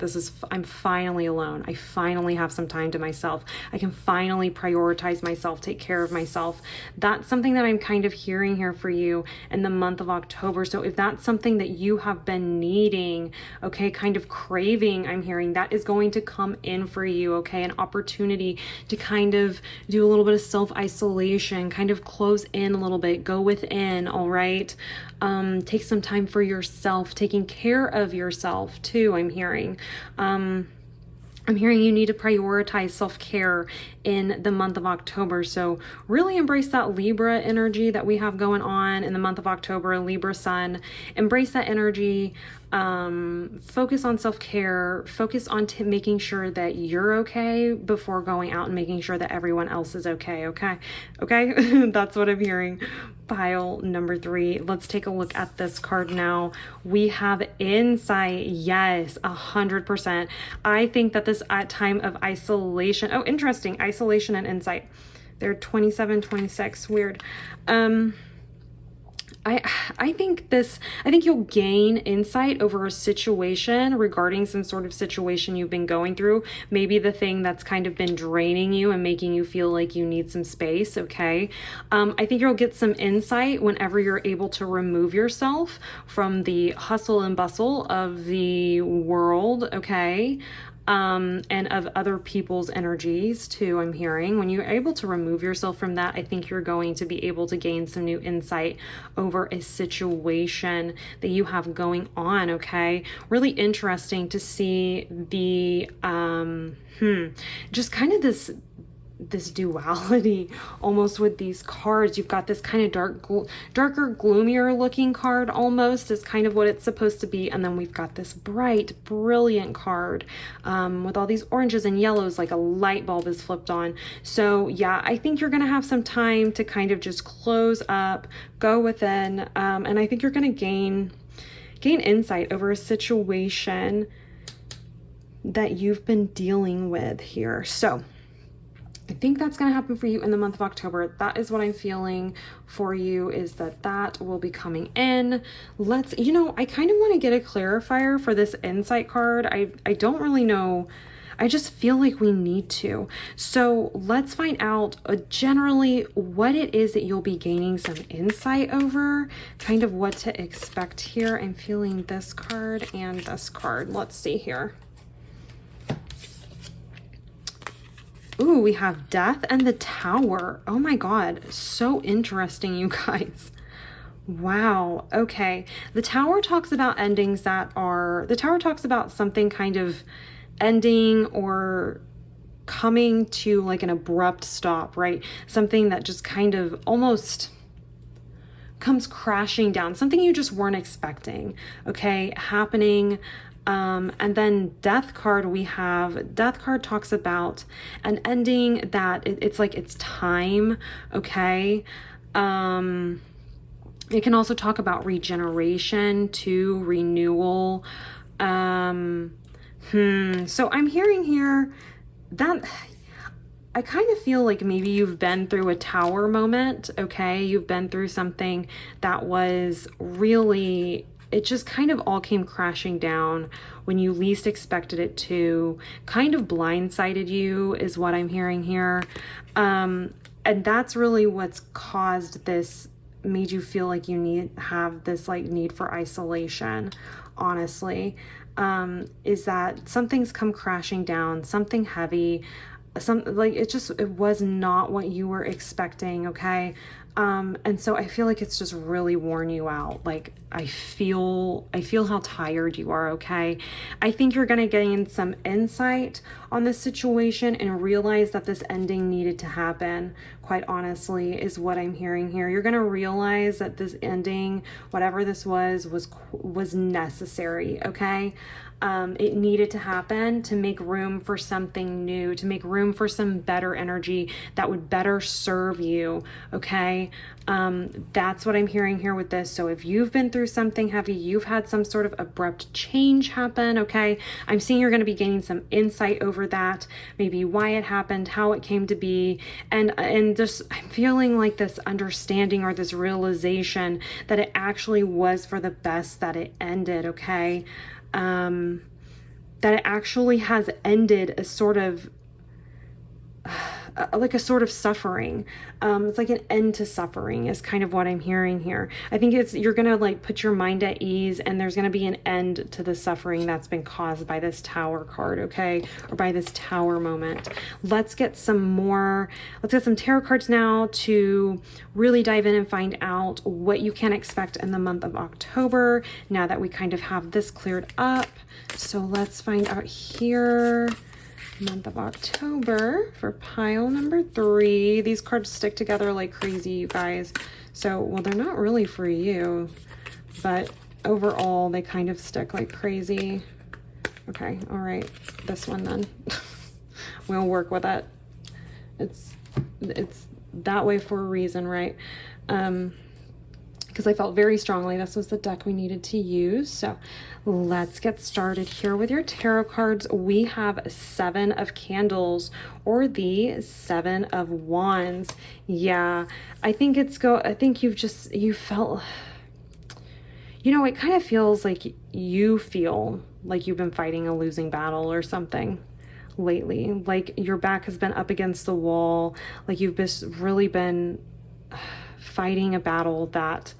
I'm finally alone. I finally have some time to myself. I can finally prioritize myself, take care of myself. That's something that I'm kind of hearing here for you in the month of October. So if that's something that you have been needing, okay, kind of craving, I'm hearing that is going to come in for you, okay? An opportunity to kind of do a little bit of self-isolation, kind of close in a little bit, go within, all right? Take some time for yourself, taking care of yourself too, I'm hearing. I'm hearing you need to prioritize self-care in the month of October. So really embrace that Libra energy that we have going on in the month of October, Libra sun. Embrace that energy. Focus on self-care. Focus on making sure that you're okay before going out and making sure that everyone else is okay. Okay. That's what I'm hearing. Pile number 3. Let's take a look at this card now. We have insight. Yes, 100%. I think that this time of isolation. Oh, interesting. Isolation and insight. They're 27, 26. Weird. I think you'll gain insight over a situation regarding some sort of situation you've been going through. Maybe the thing that's kind of been draining you and making you feel like you need some space, okay? I think you'll get some insight whenever you're able to remove yourself from the hustle and bustle of the world, okay? And of other people's energies too, I'm hearing. When you're able to remove yourself from that, I think you're going to be able to gain some new insight over a situation that you have going on, okay? Really interesting to see the, just kind of this duality almost with these cards. You've got this kind of darker, gloomier looking card almost is kind of what it's supposed to be. And then we've got this bright, brilliant card with all these oranges and yellows, like a light bulb is flipped on. So yeah, I think you're going to have some time to kind of just close up, go within. And I think you're going to gain insight over a situation that you've been dealing with here. So I think that's going to happen for you in the month of October. That is what I'm feeling for you, is that will be coming in. I kind of want to get a clarifier for this insight card. I don't really know. I just feel like we need to. So let's find out generally what it is that you'll be gaining some insight over, kind of what to expect here. I'm feeling this card and this card. Let's see here. Ooh, we have Death and the Tower. Oh my God, so interesting, you guys. Wow, okay. The Tower talks about endings the Tower talks about something kind of ending or coming to like an abrupt stop, right? Something that just kind of almost comes crashing down, something you just weren't expecting, okay, happening. And then Death card, Death card talks about an ending that it's like it's time, okay? It can also talk about regeneration to renewal. So I'm hearing here that I kind of feel like maybe you've been through a tower moment, okay? You've been through something that was really, it just kind of all came crashing down when you least expected it to, kind of blindsided you is what I'm hearing here. And that's really what's caused this, made you feel like you have this like need for isolation, honestly, is that something's come crashing down, something heavy, it was not what you were expecting, okay? And so I feel like it's just really worn you out. Like I feel how tired you are, okay? I think you're going to gain some insight on this situation and realize that this ending needed to happen, quite honestly, is what I'm hearing here. You're going to realize that this ending, whatever this was necessary, okay? It needed to happen to make room for something new, to make room for some better energy that would better serve you, okay? That's what I'm hearing here with this. So if you've been through something heavy, you've had some sort of abrupt change happen, okay? I'm seeing you're going to be gaining some insight over that, maybe why it happened, how it came to be, and just I'm feeling like this understanding or this realization that it actually was for the best that it ended, okay? That it actually has ended a sort of suffering. It's like an end to suffering is kind of what I'm hearing here. I think you're going to like put your mind at ease, and there's going to be an end to the suffering that's been caused by this Tower card, okay? Or by this Tower moment. Let's get some tarot cards now to really dive in and find out what you can expect in the month of October, now that we kind of have this cleared up. So let's find out here. month of October for pile number 3. These cards stick together like crazy, you guys. So, well, they're not really for you, but overall, they kind of stick like crazy. Okay, all right, this one then. We'll work with it. It's that way for a reason, right? Because I felt very strongly this was the deck we needed to use. So let's get started here with your tarot cards. We have 7 of Candles, or the 7 of Wands. Yeah, I think you felt, you know, it kind of feels like you feel like you've been fighting a losing battle or something lately. Like your back has been up against the wall. Like you've just really been fighting a battle that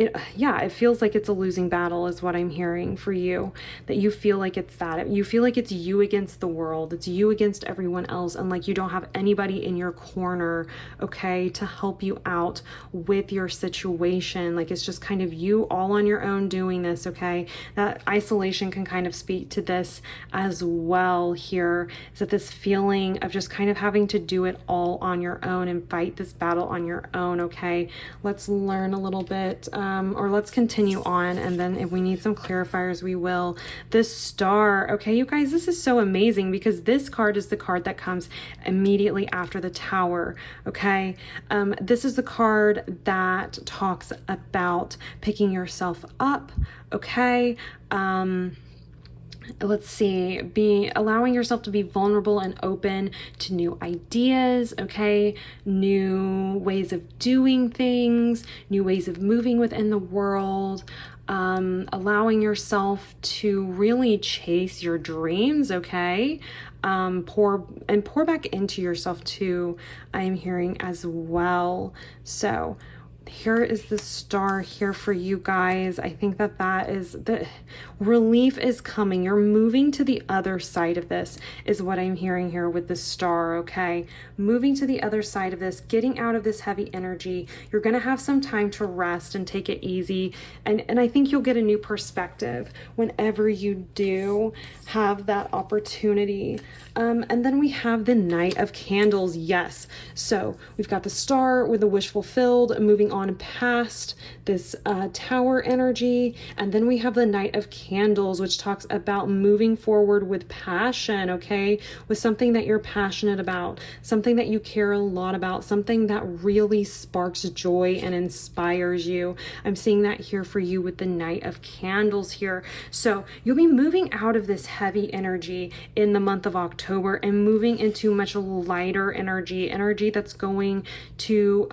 it feels like it's a losing battle is what I'm hearing for you, that you feel like it's that. You feel like it's you against the world. It's you against everyone else. And like you don't have anybody in your corner, okay, to help you out with your situation. Like it's just kind of you all on your own doing this, okay? That isolation can kind of speak to this as well here. Is that this feeling of just kind of having to do it all on your own and fight this battle on your own, okay? Let's learn a little bit, or let's continue on, and then if we need some clarifiers, we will. The Star. Okay, you guys, this is so amazing because this card is the card that comes immediately after the Tower, okay? This is the card that talks about picking yourself up, okay? Let's see, allowing yourself to be vulnerable and open to new ideas, okay? New ways of doing things, new ways of moving within the world, allowing yourself to really chase your dreams, okay? Pour back into yourself too, I'm hearing as well. So here is the Star here for you guys. I think that is the relief is coming. You're moving to the other side of this is what I'm hearing here with the Star, okay? Moving to the other side of this, getting out of this heavy energy. You're going to have some time to rest and take it easy. And I think you'll get a new perspective whenever you do have that opportunity. And then we have the Knight of Candles. Yes. So we've got the Star with the wish fulfilled, moving on past this Tower energy. And then we have the Knight of Candles, which talks about moving forward with passion, okay? With something that you're passionate about, something that you care a lot about, something that really sparks joy and inspires you. I'm seeing that here for you with the Knight of Candles here. So you'll be moving out of this heavy energy in the month of October and moving into much lighter energy that's going to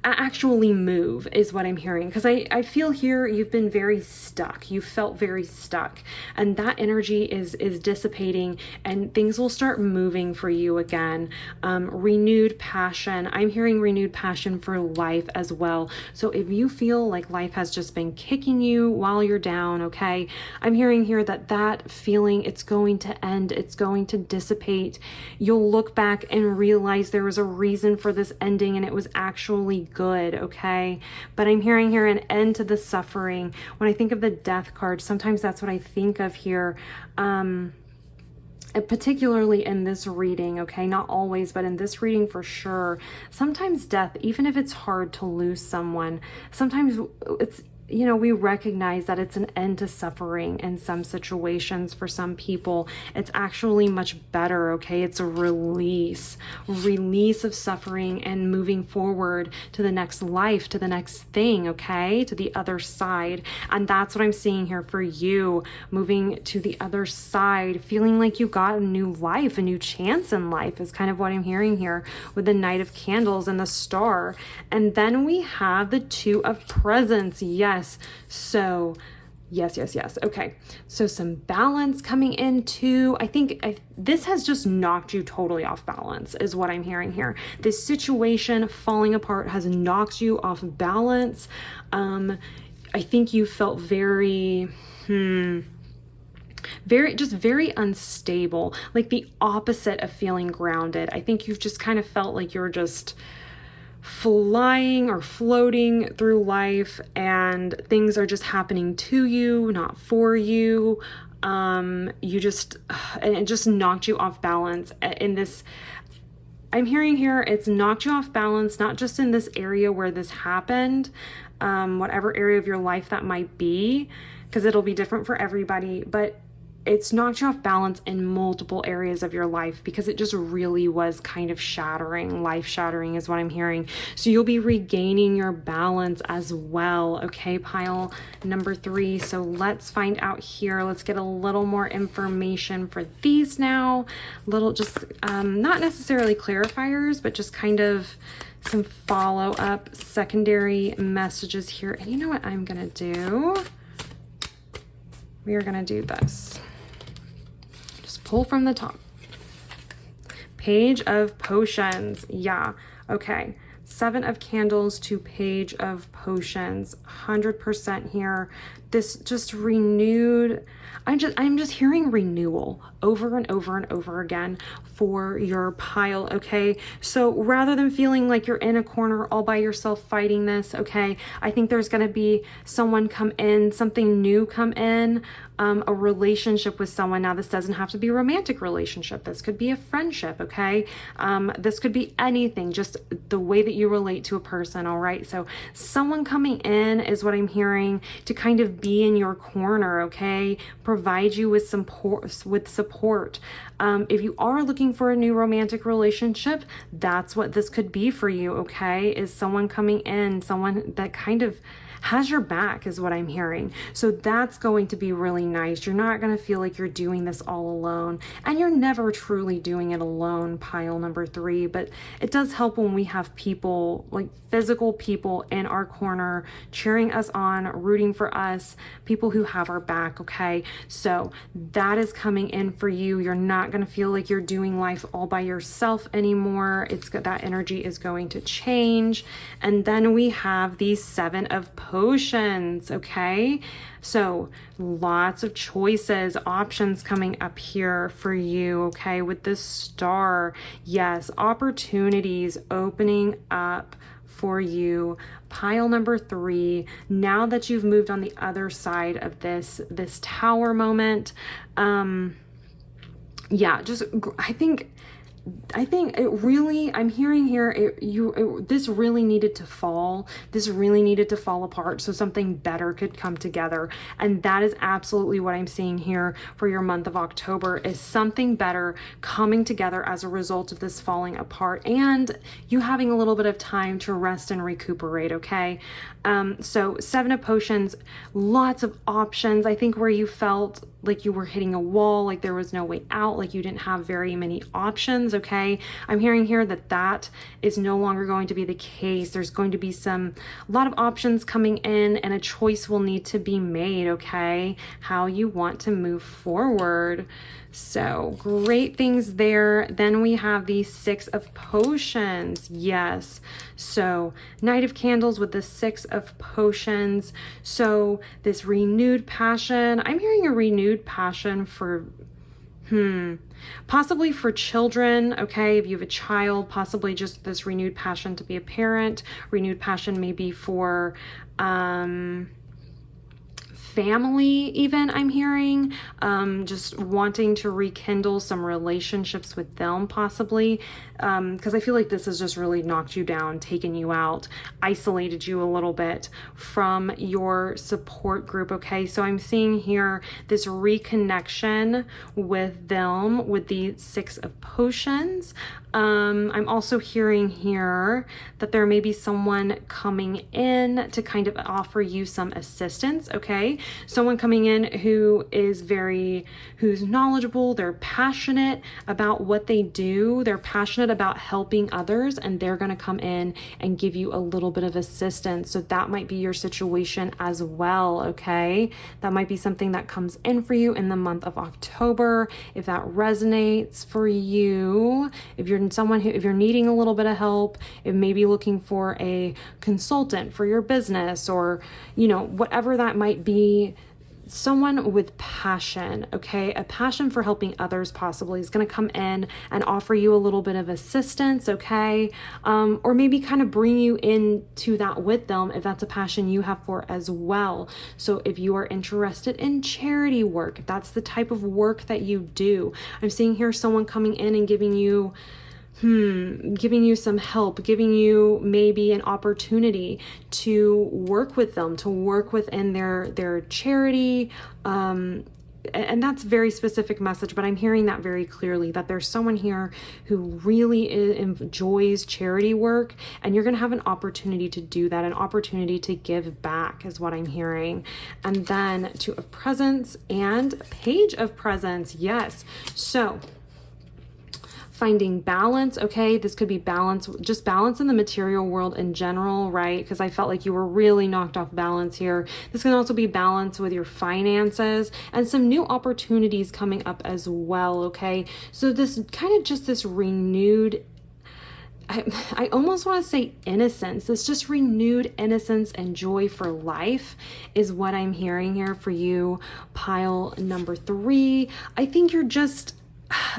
actually move is what I'm hearing, because I feel here you've been very stuck. You felt very stuck, and that energy is dissipating and things will start moving for you again. Renewed passion. I'm hearing renewed passion for life as well. So if you feel like life has just been kicking you while you're down, okay, I'm hearing here that feeling, it's going to end, it's going to dissipate. You'll look back and realize there was a reason for this ending and it was actually good, okay? But I'm hearing here an end to the suffering. When I think of the Death card, sometimes that's what I think of here. Particularly in this reading, okay? Not always, but in this reading for sure. Sometimes death, even if it's hard to lose someone, sometimes it's, you know, we recognize that it's an end to suffering in some situations. For some people, it's actually much better, okay? It's a release of suffering and moving forward to the next life, to the next thing, okay? To the other side. And that's what I'm seeing here for you, moving to the other side, feeling like you got a new life, a new chance in life is kind of what I'm hearing here with the Knight of Candles and the Star. And then we have the Two of Presents. Yes. So yes. Okay. So some balance coming in too. I think this has just knocked you totally off balance is what I'm hearing here. This situation falling apart has knocked you off balance. I think you felt very unstable, like the opposite of feeling grounded. I think you've just kind of felt like you're just flying or floating through life and things are just happening to you, not for you. And it just knocked you off balance in this. I'm hearing here, it's knocked you off balance, not just in this area where this happened, whatever area of your life that might be, because it'll be different for everybody, but it's knocked you off balance in multiple areas of your life because it just really was kind of shattering. Life shattering is what I'm hearing. So you'll be regaining your balance as well. Okay, pile number 3. So let's find out here. Let's get a little more information for these now. Little, just not necessarily clarifiers, but just kind of some follow-up secondary messages here. And you know what I'm gonna do? We are gonna do this. Pull from the top. Page of Potions. Yeah. Okay. 7 of Candles to Page of Potions. 100% here. This just renewed. I'm just hearing renewal over and over and over again for your pile, okay? So rather than feeling like you're in a corner all by yourself fighting this, okay, I think there's going to be someone come in, something new come in, a relationship with someone. Now, this doesn't have to be a romantic relationship. This could be a friendship, okay? This could be anything, just the way that you relate to a person, all right? So someone coming in is what I'm hearing to kind of be in your corner, okay? Provide you with support. If you are looking for a new romantic relationship, that's what this could be for you, okay? Is someone coming in, someone that kind of has your back is what I'm hearing. So that's going to be really nice. You're not going to feel like you're doing this all alone, and you're never truly doing it alone, pile number 3, but it does help when we have people, like physical people in our corner, cheering us on, rooting for us, people who have our back, okay? So that is coming in for you. You're not going to feel like you're doing life all by yourself anymore. That energy is going to change. And then we have the 7 of Potions, okay? So lots of choices, options coming up here for you, okay? With this Star, yes, opportunities opening up for you. Pile number 3, now that you've moved on the other side of this Tower moment, yeah, just, I think it really, I'm hearing here, this really needed to fall. This really needed to fall apart so something better could come together. And that is absolutely what I'm seeing here for your month of October, is something better coming together as a result of this falling apart and you having a little bit of time to rest and recuperate, okay? So 7 of Potions, lots of options. I think where you felt like you were hitting a wall, like there was no way out, like you didn't have very many options, okay? I'm hearing here that is no longer going to be the case. There's going to be a lot of options coming in, and a choice will need to be made, okay? How you want to move forward. So great things there. Then we have the 6 of Potions. Yes. So Knight of Candles with the 6 of Potions. So this renewed passion, I'm hearing a renewed passion for, possibly for children, okay? If you have a child, possibly just this renewed passion to be a parent, renewed passion maybe for, family even, I'm hearing, just wanting to rekindle some relationships with them possibly, because I feel like this has just really knocked you down, taken you out, isolated you a little bit from your support group, okay? So I'm seeing here this reconnection with them with the 6 of Potions. I'm also hearing here that there may be someone coming in to kind of offer you some assistance, okay? Someone coming in who's knowledgeable, they're passionate about what they do, they're passionate about helping others, and they're gonna come in and give you a little bit of assistance. So that might be your situation as well, okay? That might be something that comes in for you in the month of October. If that resonates for you, if you're needing a little bit of help, if maybe looking for a consultant for your business, or, you know, whatever that might be, someone with passion, okay? A passion for helping others possibly is going to come in and offer you a little bit of assistance, okay? Or maybe kind of bring you into that with them if that's a passion you have for as well. So if you are interested in charity work, if that's the type of work that you do, I'm seeing here someone coming in and giving you some help, giving you maybe an opportunity to work with them, to work within their charity. And that's a very specific message, but I'm hearing that very clearly, that there's someone here who really enjoys charity work, and you're going to have an opportunity to do that, an opportunity to give back is what I'm hearing. And then Two of Presents and Page of Presents. Yes. So finding balance, okay? This could be balance, just balance in the material world in general, right? Because I felt like you were really knocked off balance here. This can also be balance with your finances and some new opportunities coming up as well, okay? So this kind of just this renewed, I almost want to say innocence. This just renewed innocence and joy for life is what I'm hearing here for you, pile number 3. I think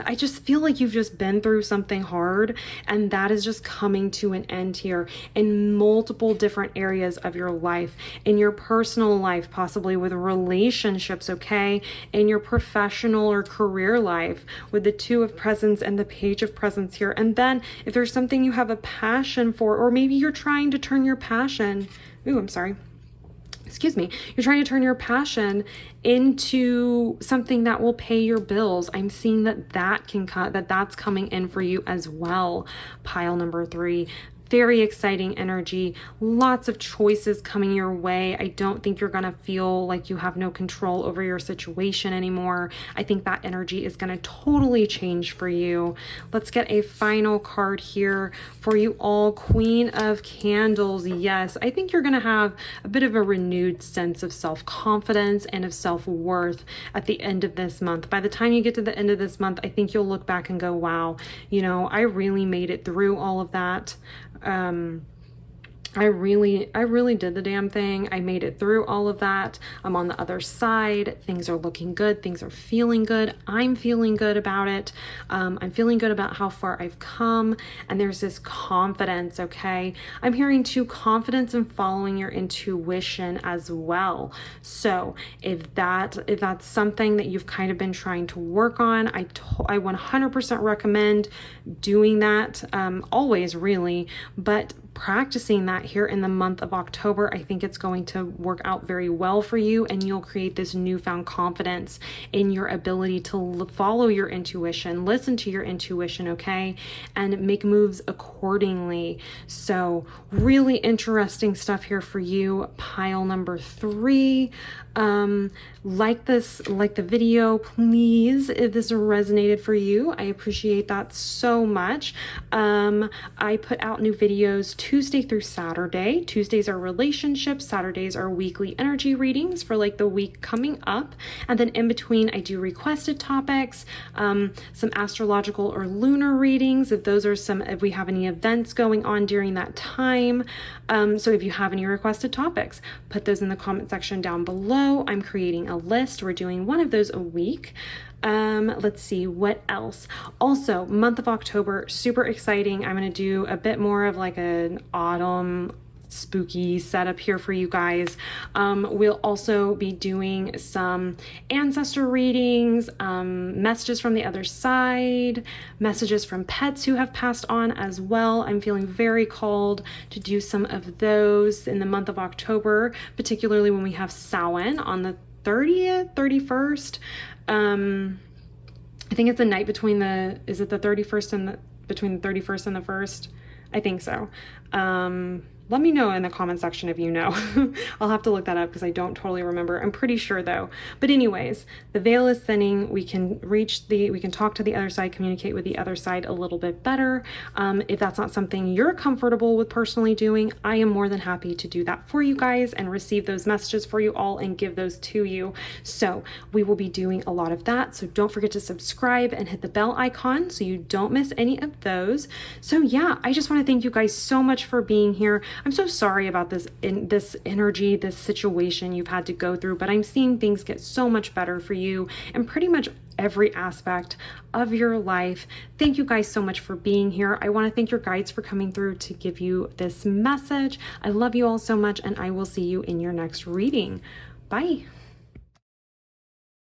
I just feel like you've just been through something hard, and that is just coming to an end here in multiple different areas of your life, in your personal life, possibly with relationships, okay, in your professional or career life with the Two of Presents and the Page of Presents here. And then if there's something you have a passion for, or maybe you're trying to turn your passion, you're trying to turn your passion into something that will pay your bills. I'm seeing that's coming in for you as well. Pile number 3. Very exciting energy, lots of choices coming your way. I don't think you're gonna feel like you have no control over your situation anymore. I think that energy is gonna totally change for you. Let's get a final card here for you all. Queen of Candles. Yes, I think you're gonna have a bit of a renewed sense of self-confidence and of self-worth at the end of this month. By the time you get to the end of this month, I think you'll look back and go, wow, I really made it through all of that. I really did the damn thing. I made it through all of that. I'm on the other side. Things are looking good. Things are feeling good. I'm feeling good about it. I'm feeling good about how far I've come. And there's this confidence, okay? I'm hearing too, confidence in following your intuition as well. So if that's something that you've kind of been trying to work on, I 100% recommend doing that, always really, but practicing that here in the month of October. I think it's going to work out very well for you, and you'll create this newfound confidence in your ability to follow your intuition, listen to your intuition, okay, and make moves accordingly. So really interesting stuff here for you, pile number 3. Like the video, please, if this resonated for you. I appreciate that so much. I put out new videos Tuesday through Saturday. Tuesdays are relationships, Saturdays are weekly energy readings for like the week coming up, and then in between I do requested topics, some astrological or lunar readings if we have any events going on during that time. So if you have any requested topics, put those in the comment section down below. I'm creating a list. We're doing one of those a week. Let's see what else. Also, month of October, super exciting. I'm going to do a bit more of like an autumn spooky setup here for you guys. We'll also be doing some ancestor readings, messages from the other side, messages from pets who have passed on as well. I'm feeling very called to do some of those in the month of October, particularly when we have Samhain on the 30th, 31st. I think it's the night between the 31st and between the 31st and the 1st? I think so. Let me know in the comment section if you know. I'll have to look that up because I don't totally remember. I'm pretty sure though. But anyways, the veil is thinning. We can talk to the other side, communicate with the other side a little bit better. If that's not something you're comfortable with personally doing, I am more than happy to do that for you guys and receive those messages for you all and give those to you. So we will be doing a lot of that. So don't forget to subscribe and hit the bell icon so you don't miss any of those. So yeah, I just want to thank you guys so much for being here. I'm so sorry about this energy, this situation you've had to go through, but I'm seeing things get so much better for you and pretty much every aspect of your life. Thank you guys so much for being here. I want to thank your guides for coming through to give you this message. I love you all so much, and I will see you in your next reading. Bye.